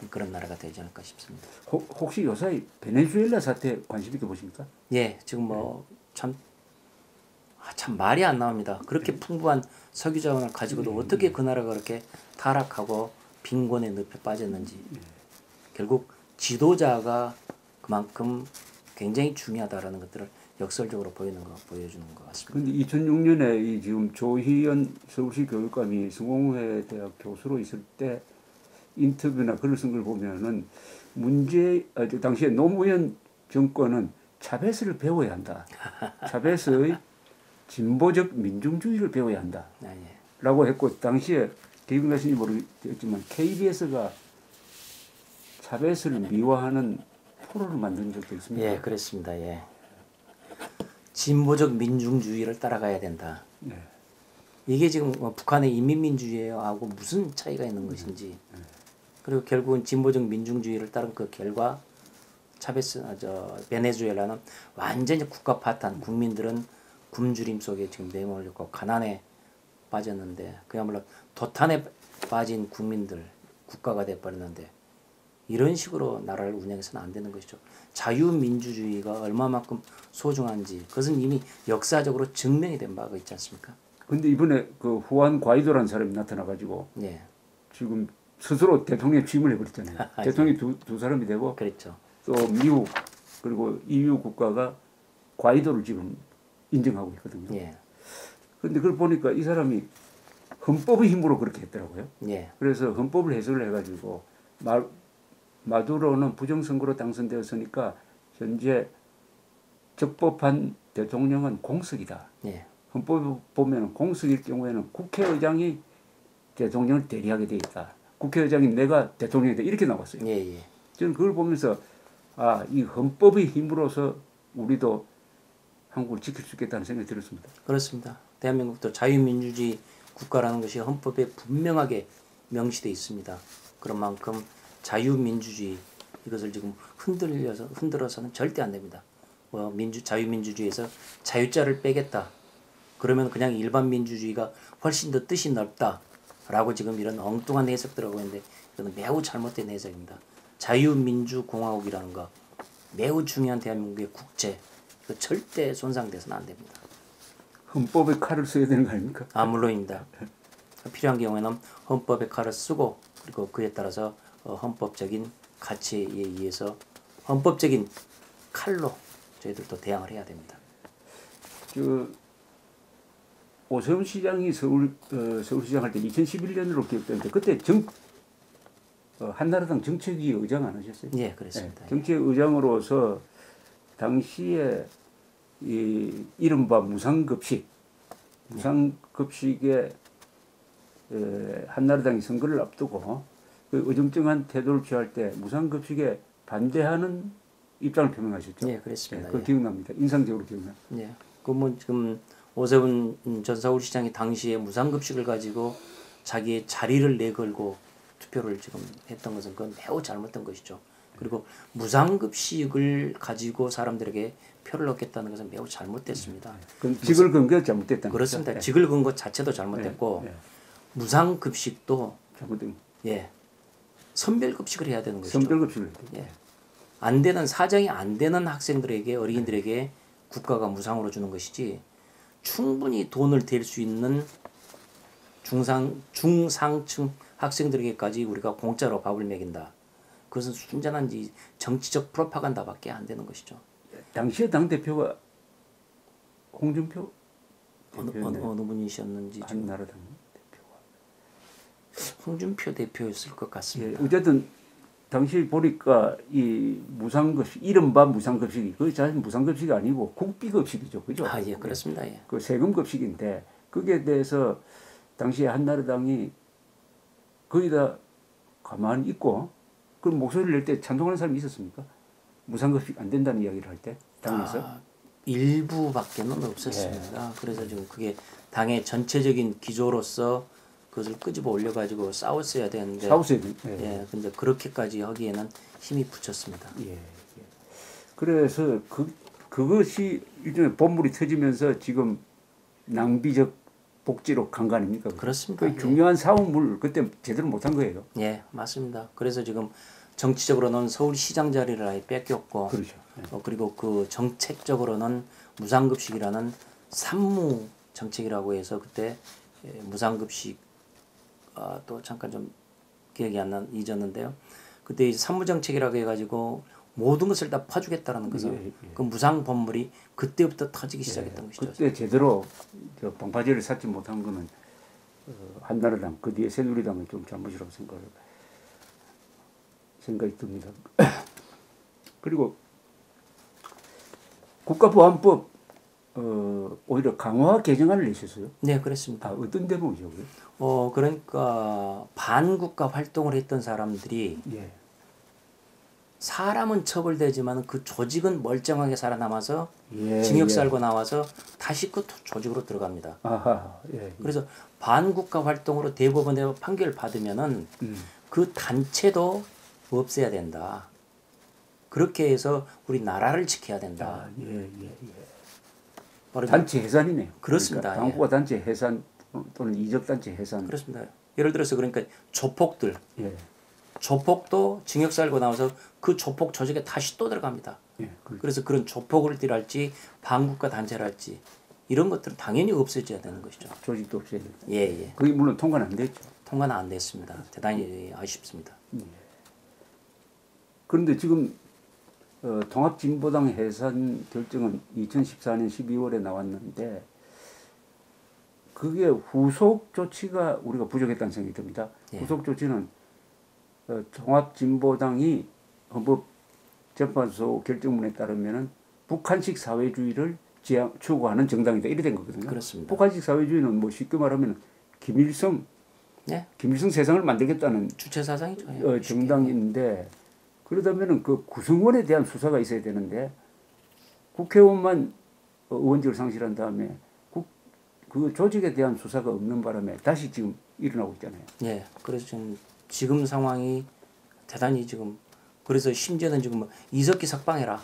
그런 나라가 되지 않을까 싶습니다. 혹시 요사이 베네수엘라 사태 관심 있게 보십니까? 예, 지금 뭐 참 말이 안 나옵니다. 그렇게 풍부한 석유 자원을 가지고도 어떻게 그 나라가 그렇게 타락하고 빈곤의 늪에 빠졌는지 결국 지도자가 그만큼 굉장히 중요하다라는 것들을 역설적으로 보여주는 것 같습니다. 그런데 2006년에 이 지금 조희연 서울시 교육감이 성공회 대학 교수로 있을 때 인터뷰나 글을 쓴 걸 보면은 당시에 노무현 정권은 차베스를 배워야 한다. 차베스의 진보적 민중주의를 배워야 한다. 라고 했고 당시에 기억나시는지 모르겠지만 KBS가 차베스를 미화하는 프로를 만든 적도 있습니다. 예, 그렇습니다. 예. 진보적 민중주의를 따라가야 된다. 이게 지금 북한의 인민민주주의하고 무슨 차이가 있는 것인지 그리고 결국은 진보적 민중주의를 따른 그 결과 베네수엘라는 완전히 국가 파탄, 국민들은 굶주림 속에 지금 내몰렸고 가난에 빠졌는데 그야말로 도탄에 빠진 국가가 돼버렸는데 이런 식으로 나라를 운영해서는 안 되는 것이죠. 자유민주주의가 얼마만큼 소중한지 그것은 이미 역사적으로 증명이 된 바가 있지 않습니까? 근데 이번에 그 후안 과이도라는 사람이 나타나가지고 지금 스스로 대통령 취임을 해버렸잖아요. 대통령이 두 사람이 되고 그렇죠. 또 미국 그리고 EU 국가가 과이도를 지금 인정하고 있거든요. 그런데 그걸 보니까 이 사람이 헌법의 힘으로 그렇게 했더라고요. 그래서 헌법을 해석을 해가지고 마두로는 부정선거로 당선되었으니까 현재 적법한 대통령은 공석이다. 헌법을 보면 공석일 경우에는 국회의장이 대통령을 대리하게 돼 있다. 국회의장이 내가 대통령이다 이렇게 나왔어요. 저는 그걸 보면서 이 헌법의 힘으로서 우리도 한국을 지킬 수 있겠다는 생각이 들었습니다. 그렇습니다. 대한민국도 자유민주주의 국가라는 것이 헌법에 분명하게 명시되어 있습니다. 그런 만큼 자유민주주의 이것을 지금 흔들어서는 절대 안 됩니다. 자유민주주의에서 자유자를 빼겠다. 그러면 그냥 일반 민주주의가 훨씬 더 뜻이 넓다라고 지금 이런 엉뚱한 해석들 하고 있는데 이건 매우 잘못된 해석입니다. 자유민주공화국이라는 거 매우 중요한 대한민국의 국제 절대 손상돼서는 안 됩니다. 헌법에 칼을 써야 되는 거 아닙니까? 물론입니다. 필요한 경우에는 헌법에 칼을 쓰고 그리고 그에 따라서 헌법적인 가치에 의해서 헌법적인 칼로 저희들도 대항을 해야 됩니다. 오세훈 시장이 서울시장 할 때 2011년으로 기억되는데 그때 한나라당 정책위 의장 안 하셨어요? 예, 그렇습니다. 네, 정책위 의장으로서 당시에 이 이른바 무상급식에 한나라당이 선거를 앞두고 그 어정쩡한 태도를 취할 때 무상급식에 반대하는 입장을 표명하셨죠. 예, 그렇습니다. 네, 그 기억납니다. 인상적으로 기억나. 예, 그뭐 지금 오세훈 전 서울시장이 당시에 무상급식을 가지고 자기의 자리를 내걸고 투표를 지금 했던 것은 그건 매우 잘못된 것이죠. 그리고 무상급식을 가지고 사람들에게 표를 얻겠다는 것은 매우 잘못됐습니다. 그럼 직을 건 게 잘못됐다는 그렇습니다. 거죠? 직을 건 것 자체도 잘못됐고 무상급식도 잘못된. 예, 선별급식을 해야 되는 것이죠. 선별급식을. 예, 안 되는 사정이 안 되는 학생들에게 어린이들에게 국가가 무상으로 주는 것이지 충분히 돈을 댈 수 있는 중상층 학생들에게까지 우리가 공짜로 밥을 먹인다. 그것은 순전한 정치적 프로파간다밖에 안 되는 것이죠. 당시에 당 대표가 홍준표 어느 분이셨는지 한나라당 대표가 홍준표 대표였을 것 같습니다. 예, 어쨌든 당시 보니까 이 무상급식 이른바 무상급식이 그게 사실 무상급식이 아니고 국비급식이죠, 그죠? 아, 예, 그렇습니다. 예. 그 세금급식인데 거기에 대해서 당시에 한나라당이 거기다 가만히 있고 그 목소리를 낼 때 찬동하는 사람이 있었습니까? 무상급식 안 된다는 이야기를 할 때 당에서 일부밖에는 없었습니다. 그래서 지금 그게 당의 전체적인 기조로서 그것을 끄집어 올려가지고 싸웠어야 되는데 싸웠어야 돼. 예, 근데 그렇게까지 하기에는 힘이 붙였습니다. 예, 예. 그래서 그것이 일종의 본물이 터지면서 지금 낭비적 복지로 간 거 아닙니까? 그렇습니다. 그 중요한 사업물 그때 제대로 못한 거예요. 예, 맞습니다. 그래서 지금 정치적으로는 서울시장 자리를 아예 뺏겼고, 그렇죠. 그리고 그 정책적으로는 무상급식이라는 산무 정책이라고 해서 그때 무상급식 또 잠깐 좀 기억이 안 잊었는데요. 그때 산무 정책이라고 해가지고 모든 것을 다 파주겠다라는 것은 그 무상 법물이 그때부터 터지기 시작했던 것이죠. 그때 제대로 방파제를 쌓지 못한 거는 한나라당 그 뒤에 새누리당은 좀 잘못이라고 생각이 듭니다. 그리고 국가보안법 오히려 강화 개정안을 내셨어요? 네, 그렇습니다. 어떤 대목이죠? 그러니까 반국가 활동을 했던 사람들이 예. 사람은 처벌되지만 그 조직은 멀쩡하게 살아남아서 예, 징역 살고 나와서 다시 그 조직으로 들어갑니다. 아하, 예. 그래서 반국가 활동으로 대법원에 판결을 받으면은 그 단체도 없애야 된다. 그렇게 해서 우리 나라를 지켜야 된다. 예. 바로 단체 해산이네요. 그렇습니다. 그러니까 반국가 단체 해산 또는 이적 단체 해산. 그렇습니다. 예를 들어서 그러니까 조폭들, 예. 조폭도 징역 살고 나와서 그 조폭 조직에 다시 또 들어갑니다. 예. 그래서 그런 조폭을할지 반국가 단체랄지 이런 것들은 당연히 없애져야 되는 것이죠. 조직도 없애야 된다. 예. 그게 물론 통과는 안 됐죠. 통과는 안 됐습니다. 대단히 아쉽습니다. 그런데 지금 통합진보당 해산 결정은 2014년 12월에 나왔는데 그게 후속 조치가 우리가 부족했다는 생각이 듭니다. 예. 후속 조치는 통합진보당이 헌법재판소 결정문에 따르면은 북한식 사회주의를 추구하는 정당이다 이래 된 거거든요. 그렇습니다. 북한식 사회주의는 뭐 쉽게 말하면 김일성 세상을 만들겠다는 주체 사상이죠. 정당인데 그러다면은 그 구성원에 대한 수사가 있어야 되는데 국회의원만 의원직을 상실한 다음에 그 조직에 대한 수사가 없는 바람에 다시 지금 일어나고 있잖아요. 예. 그래서 지금 상황이 대단히 지금 그래서 심지어는 지금 이석기 석방해라.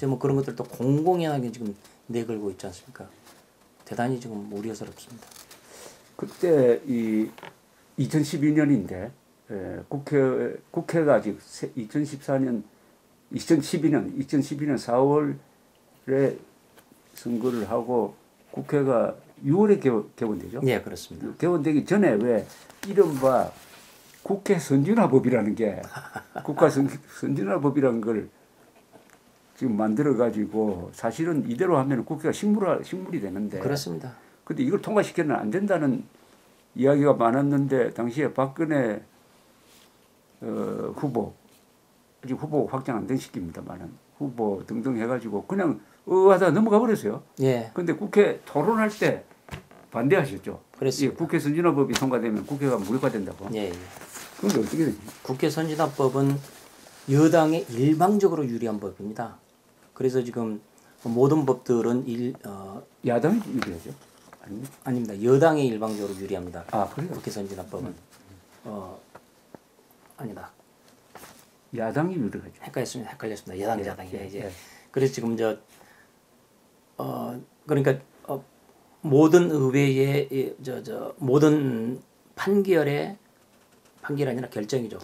뭐 그런 것들도 공공연하게 지금 내걸고 있지 않습니까? 대단히 지금 우려스럽습니다. 그때 이 2012년인데 국회가 아직 2012년 4월에 선거를 하고 국회가 6월에 개원되죠. 네, 그렇습니다. 개원되기 전에 왜 이른바 국회 선진화법이라는 게 국가 선진화법이라는 걸 지금 만들어 가지고 사실은 이대로 하면 국회가 식물이 되는데 그렇습니다. 근데 이걸 통과시켜는 안 된다는 이야기가 많았는데 당시에 박근혜 후보 아직 후보 확정 안 된 시기입니다만은 후보 등등 해가지고 그냥 하다 넘어가 버렸어요. 예. 근데 국회 토론할 때 반대하셨죠. 그랬습니다. 국회 선진화법이 통과되면 국회가 무력화된다고. 예, 예. 그런데 어떻게 되지? 국회 선진화법은 여당에 일방적으로 유리한 법입니다. 그래서 지금 모든 법들은 야당이 유리하죠. 아닙니다. 여당에 일방적으로 유리합니다. 아, 그래요? 국회 선진화법은 아니다. 야당이 유리하죠. 헷갈렸습니다. 여당, 야당이 예, 이제. 예. 그래서 지금 그러니까 모든 의회의 모든 판결이 아니라 결정이죠.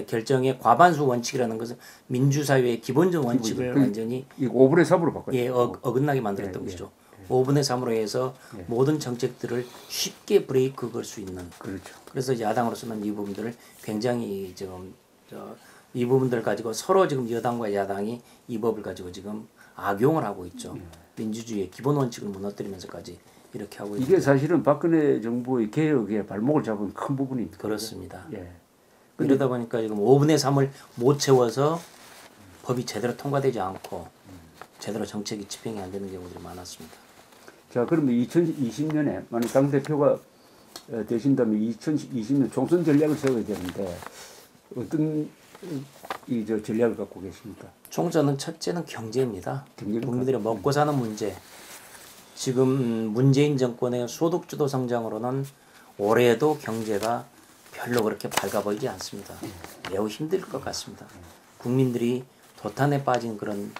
결정의 과반수 원칙이라는 것은 민주사회의 기본적 원칙을 완전히 5분의 3으로 바꿨죠. 예, 어긋나게 만들었던 것이죠. 5분의 3으로 해서 모든 정책들을 쉽게 브레이크 걸 수 있는. 그렇죠. 그래서 야당으로서는 이 부분들을 굉장히 지금 이 부분들 가지고 서로 지금 여당과 야당이 이 법을 가지고 지금 악용을 하고 있죠. 민주주의의 기본 원칙을 무너뜨리면서까지 이렇게 하고 있는. 이게 사실은 박근혜 정부의 개혁에 발목을 잡은 큰 부분입니다. 그렇습니다. 예. 이러다 보니까 지금 5분의 3을 못 채워서 법이 제대로 통과되지 않고 제대로 정책이 집행이 안 되는 경우들이 많았습니다. 자, 그러면 2020년에 만약 당대표가 되신다면 2020년 총선 전략을 세워야 되는데 어떤 전략을 갖고 계십니까? 총선은 첫째는 경제입니다. 경제입니까? 국민들의 먹고 사는 문제. 지금 문재인 정권의 소득주도 성장으로는 올해도 경제가 별로 그렇게 밝아 보이지 않습니다. 매우 힘들 것 같습니다. 국민들이 도탄에 빠진 그런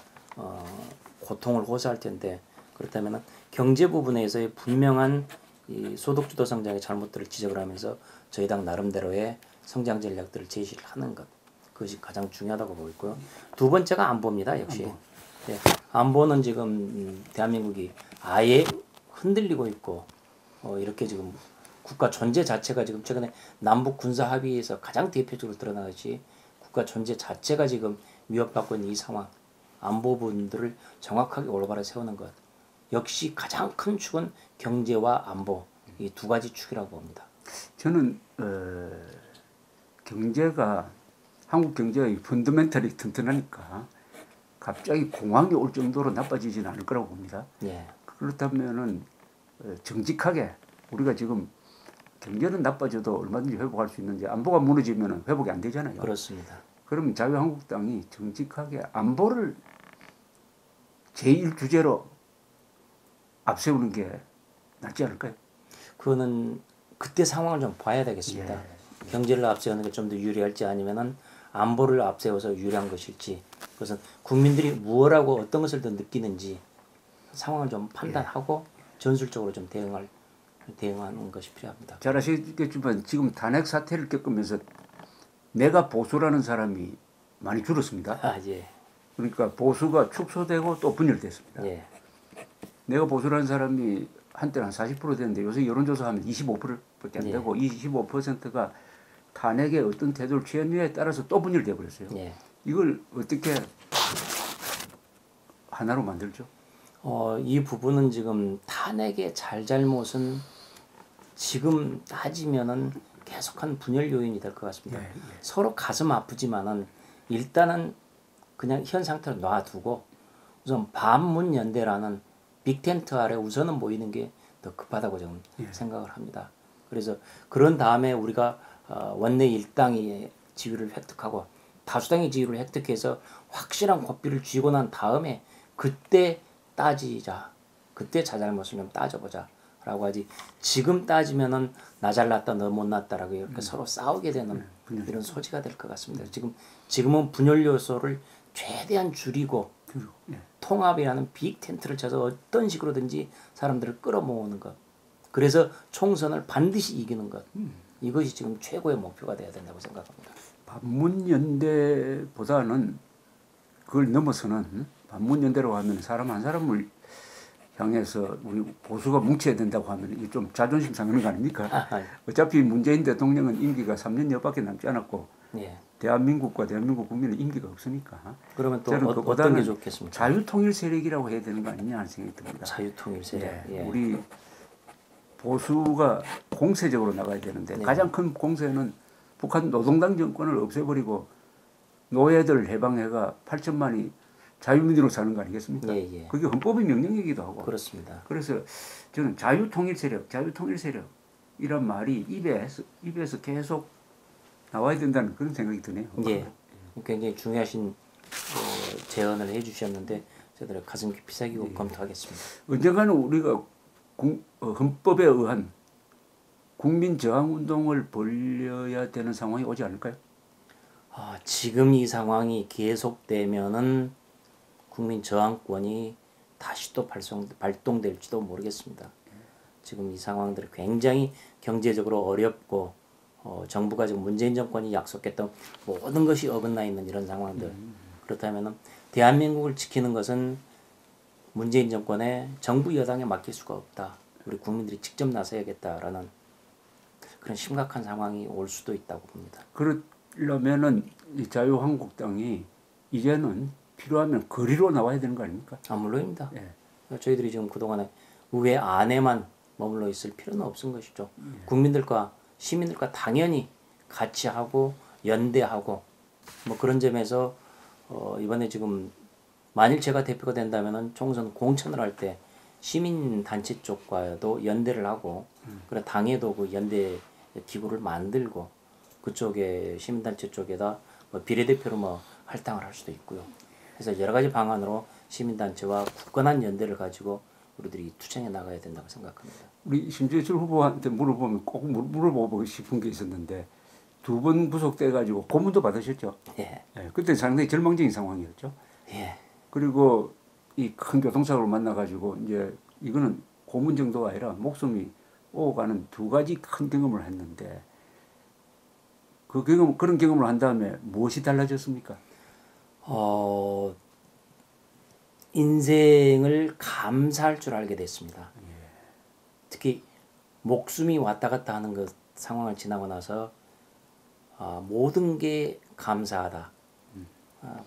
고통을 호소할 텐데 그렇다면 경제 부분에서의 분명한 이 소득주도 성장의 잘못들을 지적을 하면서 저희 당 나름대로의 성장 전략들을 제시를 하는 것. 그것이 가장 중요하다고 보고 있고요. 두 번째가 안보입니다. 역시. 예, 안보는 지금 대한민국이 아예 흔들리고 있고 이렇게 지금 국가 존재 자체가 지금 최근에 남북 군사 합의에서 가장 대표적으로 드러나듯이 국가 존재 자체가 지금 위협받고 있는 이 상황 안보 부분들을 정확하게 올바로 세우는 것 역시 가장 큰 축은 경제와 안보 이 두 가지 축이라고 봅니다. 저는 경제가 한국 경제가 펀더멘털이 튼튼하니까 갑자기 공황이 올 정도로 나빠지지는 않을 거라고 봅니다. 예. 그렇다면은 정직하게 우리가 지금 경제는 나빠져도 얼마든지 회복할 수 있는데 안보가 무너지면 회복이 안 되잖아요. 그렇습니다. 그러면 자유한국당이 정직하게 안보를 제1 주제로 앞세우는 게 낫지 않을까요? 그거는 그때 상황을 좀 봐야 되겠습니다. 예. 경제를 앞세우는 게 좀 더 유리할지 아니면은 안보를 앞세워서 유리한 것일지 그것은 국민들이 무엇하고 어떤 것을 더 느끼는지 상황을 좀 판단하고 전술적으로 좀 대응하는 것이 필요합니다. 잘 아시겠지만 지금 탄핵 사태를 겪으면서 내가 보수라는 사람이 많이 줄었습니다. 아, 예. 그러니까 보수가 축소되고 또 분열됐습니다. 예. 내가 보수라는 사람이 한때는 한 40% 되는데 요새 여론조사하면 25%밖에 안 되고 25%가 탄핵에 어떤 태도를 취했느냐에 따라서 또 분열돼 버렸어요. 예. 이걸 어떻게 하나로 만들죠? 이 부분은 지금 탄핵의 잘잘못은 지금 따지면은 계속한 분열 요인이 될 것 같습니다. 서로 가슴 아프지만은 일단은 그냥 현 상태로 놔두고 우선 반문연대라는 빅텐트 아래 우선은 모이는 게 더 급하다고 저는 생각을 합니다. 그래서 그런 다음에 우리가 원내 일당의 지위를 획득하고 다수당의 지위를 획득해서 확실한 고삐를 쥐고 난 다음에 그때 따지자. 그때 자잘못을 좀 따져보자. 라고 하지. 지금 따지면은 나 잘났다 너 못났다라고 이렇게 서로 싸우게 되는 이런 소지가 될 것 같습니다. 지금은 분열 요소를 최대한 줄이고 통합이라는 빅 텐트를 쳐서 어떤 식으로든지 사람들을 끌어모으는 것. 그래서 총선을 반드시 이기는 것. 이것이 지금 최고의 목표가 돼야 된다고 생각합니다. 반문연대보다는 그걸 넘어서는 반문연대라고 하면 사람 한 사람을 향해서 우리 보수가 뭉쳐야 된다고 하면 이게 좀 자존심 상하는 거 아닙니까? 어차피 문재인 대통령은 임기가 3년여밖에 남지 않았고 예. 대한민국과 대한민국 국민은 임기가 없으니까. 그러면 또 저는 어떤 그보다는 게 좋겠습니까? 자유통일 세력이라고 해야 되는 거 아니냐 하는 생각이 듭니다. 자유통일 세력. 예. 예. 우리 보수가 공세적으로 나가야 되는데 네. 가장 큰 공세는 북한 노동당 정권을 없애버리고 노예들 해방해가 8천만이 자유민주로 사는 거 아니겠습니까? 예, 예. 그게 헌법의 명령이기도 하고. 그렇습니다. 그래서 저는 자유통일 세력 이런 말이 입에서 계속 나와야 된다는 그런 생각이 드네요. 예. 굉장히 중요하신 제언을 해주셨는데 저희들 가슴 깊이 새기고 예. 검토하겠습니다. 언젠가는 우리가 헌법에 의한 국민 저항 운동을 벌여야 되는 상황이 오지 않을까요? 지금 이 상황이 계속되면은 국민 저항권이 다시 또 발동될지도 모르겠습니다. 지금 이 상황들이 굉장히 경제적으로 어렵고 정부가 지금 문재인 정권이 약속했던 모든 것이 어긋나 있는 이런 상황들. 그렇다면은 대한민국을 지키는 것은 문재인 정권의 정부 여당에 맡길 수가 없다. 우리 국민들이 직접 나서야겠다라는 그런 심각한 상황이 올 수도 있다고 봅니다. 그러려면은 이 자유한국당이 이제는 필요하면 거리로 나와야 되는 거 아닙니까? 물론입니다. 예. 저희들이 지금 그동안에 의회 안에만 머물러 있을 필요는 없은 것이죠. 국민들과 시민들과 당연히 같이 하고 연대하고 뭐 그런 점에서 이번에 지금 만일 제가 대표가 된다면은 총선 공천을 할 때 시민 단체 쪽과도 연대를 하고 그래 당에도 그 연대 기구를 만들고 그쪽에 시민 단체 쪽에다 뭐 비례대표로 뭐 할당을 할 수도 있고요. 그래서 여러 가지 방안으로 시민 단체와 굳건한 연대를 가지고 우리들이 투쟁해 나가야 된다고 생각합니다. 우리 심재철 후보한테 물어보면 꼭 물어보고 싶은 게 있었는데 2번 구속돼 가지고 고문도 받으셨죠? 예. 예. 그때 상당히 절망적인 상황이었죠. 예. 그리고 이 큰 교통사고를 만나 가지고 이제 이거는 고문 정도가 아니라 목숨이 오가는 2가지 큰 경험을 했는데 그런 경험을 한 다음에 무엇이 달라졌습니까? 인생을 감사할 줄 알게 됐습니다. 특히 목숨이 왔다 갔다 하는 그 상황을 지나고 나서 모든 게 감사하다.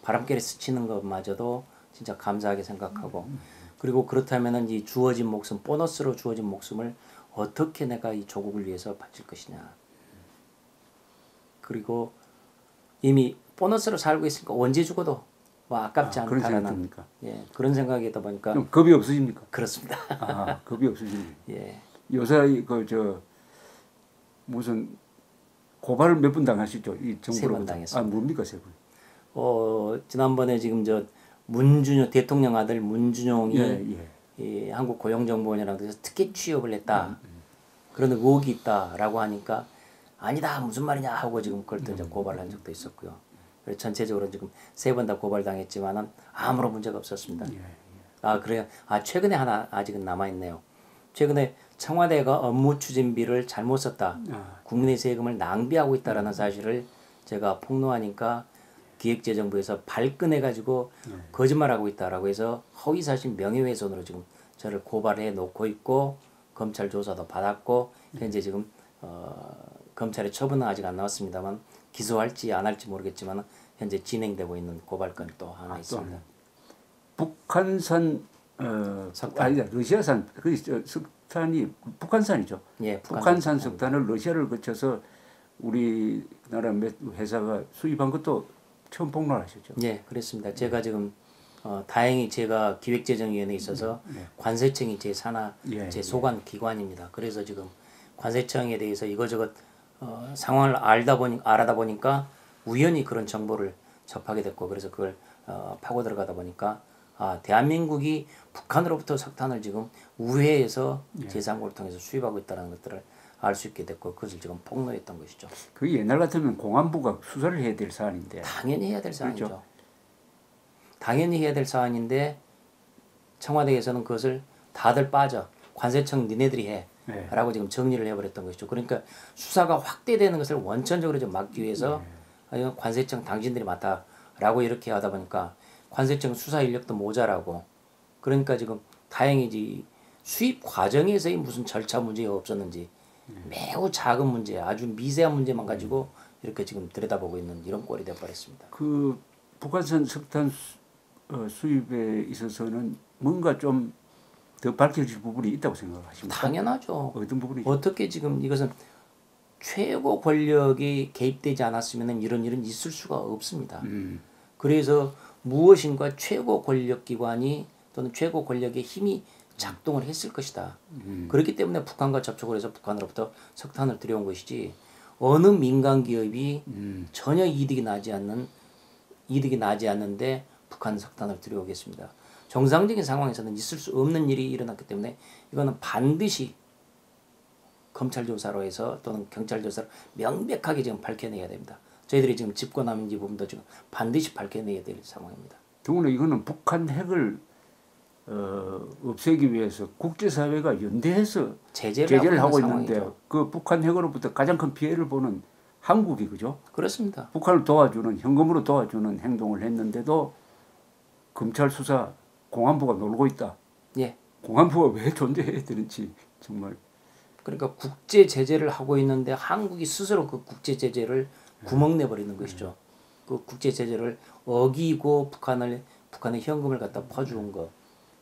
바람결에 스치는 것마저도 진짜 감사하게 생각하고 그리고 그렇다면은 이 주어진 목숨, 보너스로 주어진 목숨을 어떻게 내가 이 조국을 위해서 바칠 것이냐. 그리고 이미 보너스로 살고 있으니까 언제 죽어도 뭐 아깝지 않다라는 그런 생각이다 보니까 좀 겁이 없으십니까? 그렇습니다. 겁이 없으시네. 예. 요새 무슨 고발을 몇 번 당하시죠? 이 정부로. 3번 당했습니다. 뭡니까 3번? 지난번에 지금 문준용 대통령 아들 문준용이 이 한국고용정보원이라는 데서 특혜 취업을 했다. 그런 의혹이 있다라고 하니까 아니다 무슨 말이냐 하고 지금 그걸 또 이제 고발한 적도 있었고요. 그래서 전체적으로 지금 3번 다 고발당했지만은 아무런 문제가 없었습니다. 그래요. 최근에 하나 아직은 남아 있네요. 최근에 청와대가 업무 추진비를 잘못 썼다. 국민의 세금을 낭비하고 있다라는 사실을 제가 폭로하니까 기획재정부에서 발끈해가지고 거짓말하고 있다라고 해서 허위사실 명예훼손으로 지금 저를 고발해 놓고 있고 검찰 조사도 받았고 현재 지금 검찰의 처분은 아직 안 나왔습니다만 기소할지 안 할지 모르겠지만 현재 진행되고 있는 고발건이 또 하나 있습니다. 북한산 석탄. 러시아산 석탄이 북한산이죠. 예, 북한산 석탄을 러시아를 거쳐서 우리나라 몇 회사가 수입한 것도 처음 폭로하셨죠. 예, 그렇습니다. 제가 지금 다행히 제가 기획재정위원회에 있어서 관세청이 제 산하 제 소관 기관입니다. 그래서 지금 관세청에 대해서 이것저것 상황을 알아다 보니까 우연히 그런 정보를 접하게 됐고 그래서 그걸 파고 들어가다 보니까 대한민국이 북한으로부터 석탄을 지금 우회해서 제3국을 통해서 수입하고 있다는 것들을 알 수 있게 됐고 그것을 지금 폭로했던 것이죠. 그 옛날 같으면 공안부가 수사를 해야 될 사안인데. 당연히 해야 될 사안이죠. 그렇죠? 당연히 해야 될 사안인데 청와대에서는 그것을 다들 빠져 관세청 니네들이 해 라고 지금 정리를 해버렸던 것이죠. 그러니까 수사가 확대되는 것을 원천적으로 좀 막기 위해서 이건 관세청 당신들이 맡아 라고 이렇게 하다 보니까 관세청 수사 인력도 모자라고 그러니까 지금 다행이지 수입 과정에서의 무슨 절차 문제가 없었는지 매우 작은 문제, 아주 미세한 문제만 가지고 이렇게 지금 들여다보고 있는 이런 꼴이 되어버렸습니다. 그 북한산 석탄 수입에 있어서는 뭔가 좀 더 밝혀질 부분이 있다고 생각하십니까? 당연하죠. 어떤 부분이죠? 어떻게 지금 이것은 최고 권력이 개입되지 않았으면 이런 일은 있을 수가 없습니다. 그래서 무엇인가 최고 권력 기관이 또는 최고 권력의 힘이 작동을 했을 것이다. 그렇기 때문에 북한과 접촉을 해서 북한으로부터 석탄을 들여온 것이지 어느 민간 기업이 전혀 이득이 나지 않는데 북한 석탄을 들여오겠습니다. 정상적인 상황에서는 있을 수 없는 일이 일어났기 때문에 이거는 반드시 검찰 조사로 해서 또는 경찰 조사로 명백하게 지금 밝혀내야 됩니다. 저희들이 지금 집권하는지 부분도 지금 반드시 밝혀내야 될 상황입니다. 더구나 이거는 북한 핵을 없애기 위해서 국제사회가 연대해서 제재를 하고 있는데 상황이죠. 그 북한 핵으로부터 가장 큰 피해를 보는 한국이 그죠? 그렇습니다. 북한을 도와주는 현금으로 도와주는 행동을 했는데도 검찰 수사 공안부가 놀고 있다. 예. 공안부가 왜 존재해야 되는지 정말. 그러니까 국제 제재를 하고 있는데 한국이 스스로 그 국제 제재를 구멍 내버리는 것이죠. 그 국제 제재를 어기고 북한의 현금을 갖다 퍼주는 거.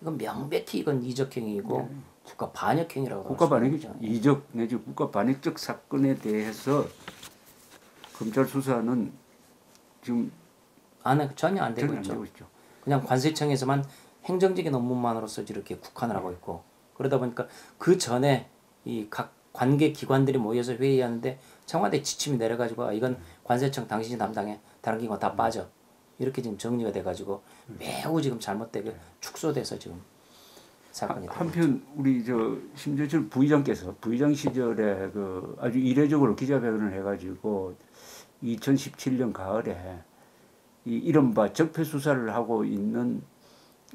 이건 명백히 이건 이적행위이고 국가 반역행위라고 국가 반역이죠. 이적 내지 국가 반역적 사건에 대해서 검찰 수사는 지금 전혀 안 되고 있죠. 그냥 관세청에서만 행정적인 업무만으로서 이렇게 국한을 하고 있고 그러다 보니까 그 전에 이 각 관계 기관들이 모여서 회의하는데 청와대 지침이 내려가지고 이건 관세청 당신이 담당해 다른 기관 다 빠져 이렇게 지금 정리가 돼가지고 매우 지금 잘못되게 축소돼서 지금 사건이 한편 우리 심재철 부의장께서 부의장 시절에 그 아주 이례적으로 기자회견을 해가지고 2017년 가을에 이 이른바 적폐 수사를 하고 있는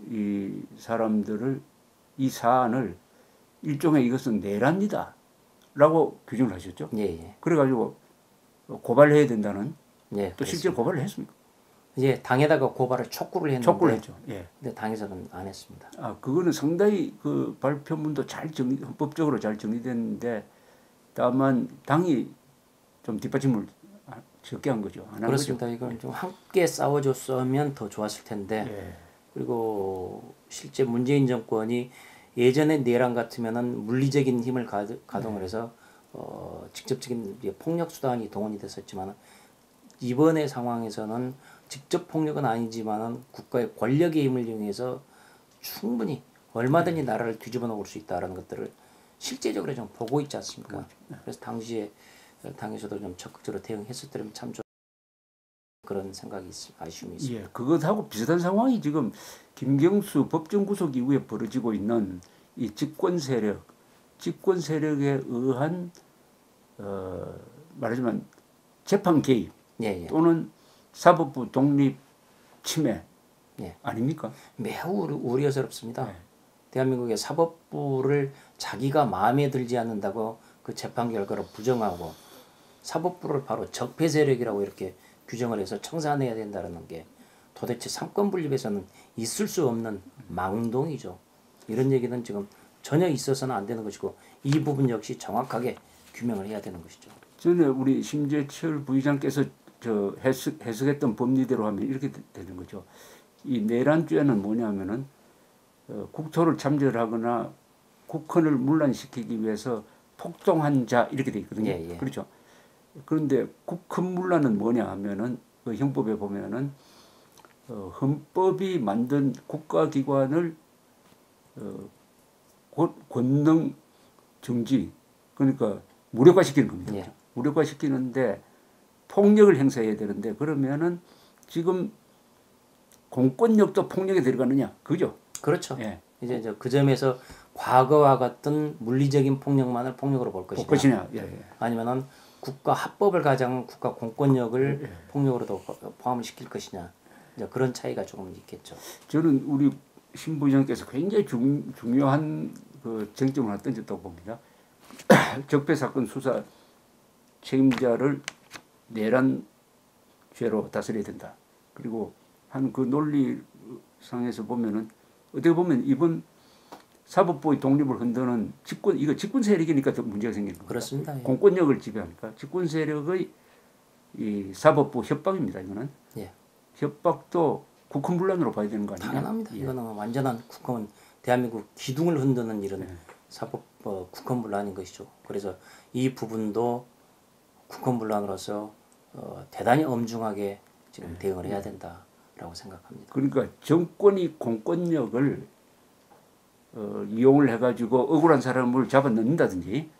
이 사람들을 이 사안을 일종의 이것은 내란이다라고 규정을 하셨죠. 예. 그래가지고 고발해야 된다는 예. 또 실제 고발을 했습니까? 예, 당에다가 고발을 촉구를 했는데 촉구를 했죠. 예. 근데 당에서는 안 했습니다. 그거는 상당히 그 발표문도 헌법적으로 잘 정리됐는데 다만 당이 좀 뒷받침을 적게 한 거죠. 안 한 그렇습니다. 거죠. 이건 좀 함께 싸워줬으면 더 좋았을 텐데 예. 그리고 실제 문재인 정권이 예전에 내란 같으면은 물리적인 힘을 가동을 해서 직접적인 폭력 수단이 동원이 됐었지만 이번의 상황에서는 직접 폭력은 아니지만은 국가의 권력의 힘을 이용해서 충분히 얼마든지 나라를 뒤집어 놓을 수 있다라는 것들을 실제적으로 좀 보고 있지 않습니까? 그래서 당시에 당에서도 좀 적극적으로 대응했었더라면 참 좋. 그런 생각이 아쉬움이 있습니다. 예, 그것하고 비슷한 상황이 지금 김경수 법정 구속 이후에 벌어지고 있는 이 집권 세력에 의한 말하자면 재판 개입 또는 사법부 독립 침해 아닙니까? 매우 우려스럽습니다. 대한민국의 사법부를 자기가 마음에 들지 않는다고 그 재판 결과를 부정하고 사법부를 바로 적폐 세력이라고 이렇게 규정을 해서 청산해야 된다는 게 도대체 삼권 분립에서는 있을 수 없는 망동이죠. 이런 얘기는 지금 전혀 있어서는 안 되는 것이고 이 부분 역시 정확하게 규명을 해야 되는 것이죠. 전에 우리 심재철 부의장께서 해석했던 법리대로 하면 이렇게 되는 거죠. 이 내란죄는 뭐냐면은 국토를 잠적하거나 국헌을 문란시키기 위해서 폭동한 자 이렇게 돼 있거든요. 그렇죠. 그런데 국헌문란은 뭐냐 하면은 그 형법에 보면은 헌법이 만든 국가기관을 권능 정지 그러니까 무력화시키는 겁니다. 무력화시키는데 폭력을 행사해야 되는데 그러면은 지금 공권력도 폭력에 들어가느냐 그죠? 그렇죠. 이제 그 점에서 과거와 같은 물리적인 폭력만을 폭력으로 볼 것이냐, 아니면은 국가 합법을 가장 국가 공권력을 폭력으로도 포함을 시킬 것이냐 이제 그런 차이가 조금 있겠죠. 저는 우리 신 부의장께서 굉장히 중요한 그 쟁점을 하나 던졌다고 봅니다. 적폐 사건 수사 책임자를 내란죄로 다스려야 된다. 그리고 한 그 논리상에서 보면은 어떻게 보면 이번 사법부의 독립을 흔드는 집권 세력이니까 더 문제가 생기는 겁니다. 그렇습니다. 예. 공권력을 지배하니까 집권 세력의 이 사법부 협박입니다. 이거는 예. 협박도 국헌문란으로 봐야 되는 거 아니냐? 당연합니다. 예. 이거는 완전한 국헌 대한민국 기둥을 흔드는 이런 네. 사법 국헌문란인 것이죠. 그래서 이 부분도 국헌문란으로서 대단히 엄중하게 지금 대응을 해야 된다라고 생각합니다. 그러니까 정권이 공권력을 이용을 해가지고 억울한 사람을 잡아 넣는다든지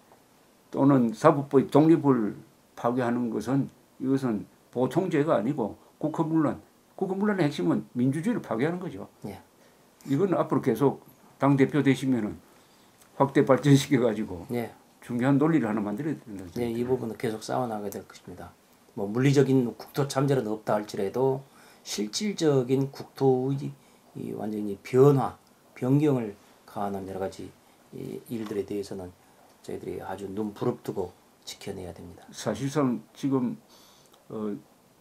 또는 사법부의 독립을 파괴하는 것은 이것은 보통죄가 아니고 국헌문란의 핵심은 민주주의를 파괴하는 거죠. 예. 이건 앞으로 계속 당 대표 되시면은 확대 발전시켜 가지고 예. 중요한 논리를 하나 만들어야 된다. 예, 이 부분은 계속 싸워나가게 될 것입니다. 뭐 물리적인 국토 참전은 없다 할지라도 실질적인 국토의 이 완전히 변경을 가하는 여러 가지 이 일들에 대해서는 저희들이 아주 눈 부릅뜨고 지켜내야 됩니다. 사실상 지금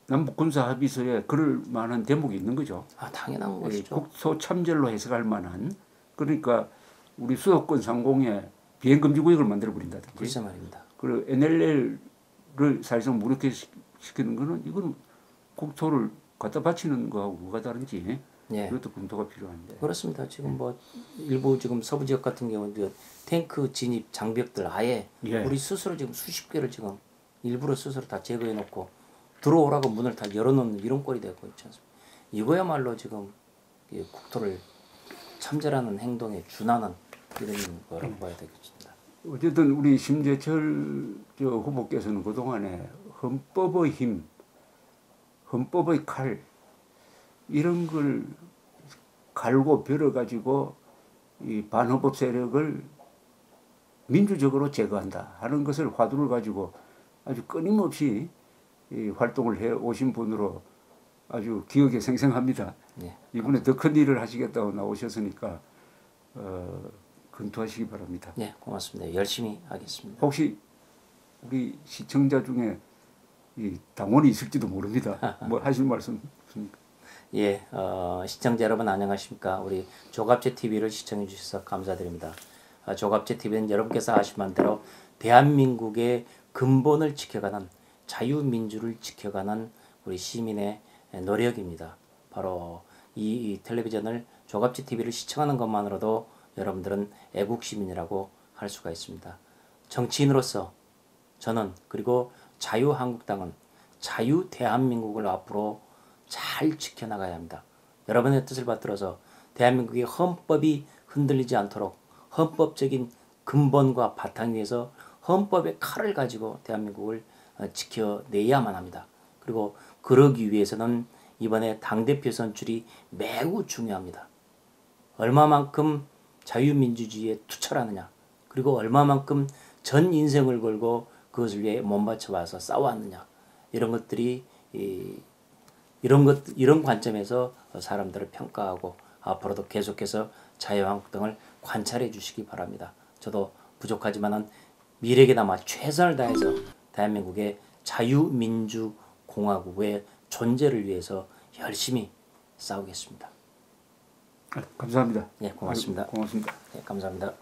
남북 군사 합의서에 그럴 만한 대목이 있는 거죠. 아, 당연한 것이죠. 국토 참전로 해석할 만한 그러니까 우리 수도권 상공에 비행 금지 구역을 만들어 버린다든지. 글쎄 말입니다. 그리고 NLL을 사실상 무력화시키는 거는 이건 국토를 갖다 바치는 거하고 뭐가 다른지 예. 이것도 검토가 필요한데. 그렇습니다. 지금 뭐 일부 지금 서부 지역 같은 경우는 탱크 진입 장벽들 아예 예. 우리 스스로 지금 수십 개를 지금 일부러 스스로 다 제거해 놓고 들어오라고 문을 다 열어놓는 이런 꼴이 되고 있지 않습니까? 이거야말로 지금 이 국토를 참전하는 행동에 준하는 이런 거라고 봐야 되겠습니다. 어쨌든 우리 심재철 후보께서는 그동안에 헌법의 힘, 헌법의 칼 이런 걸 갈고 벼려가지고 이 반헌법 세력을 민주적으로 제거한다 하는 것을 화두를 가지고 아주 끊임없이 이 활동을 해 오신 분으로 아주 기억에 생생합니다. 네, 이번에 더 큰 일을 하시겠다고 나오셨으니까 검토하시기 바랍니다. 네, 고맙습니다. 열심히 하겠습니다. 혹시 우리 시청자 중에 이 당원이 있을지도 모릅니다. 뭐 하실 말씀 있습니까? 예, 시청자 여러분 안녕하십니까? 우리 조갑제 TV를 시청해 주셔서 감사드립니다. 조갑제 TV는 여러분께서 아시는 대로 대한민국의 근본을 지켜가는 자유민주를 지켜가는 우리 시민의 노력입니다. 바로 이 텔레비전을 조갑제 TV를 시청하는 것만으로도 여러분들은 애국 시민이라고 할 수가 있습니다. 정치인으로서 저는 그리고 자유한국당은 자유 대한민국을 앞으로 잘 지켜나가야 합니다. 여러분의 뜻을 받들어서 대한민국의 헌법이 흔들리지 않도록 헌법적인 근본과 바탕 위에서 헌법의 칼을 가지고 대한민국을 지켜내야만 합니다. 그리고 그러기 위해서는 이번에 당대표 선출이 매우 중요합니다. 얼마만큼 자유민주주의에 투철하느냐, 그리고 얼마만큼 전 인생을 걸고 그것을 위해 몸바쳐와서 싸워왔느냐, 이런 것들이 이런 관점에서 사람들을 평가하고 앞으로도 계속해서 자유한국당을 관찰해 주시기 바랍니다. 저도 부족하지만은 미래에나마 최선을 다해서 대한민국의 자유민주공화국의 존재를 위해서 열심히 싸우겠습니다. 감사합니다. 예, 고맙습니다. 고맙습니다. 예, 감사합니다.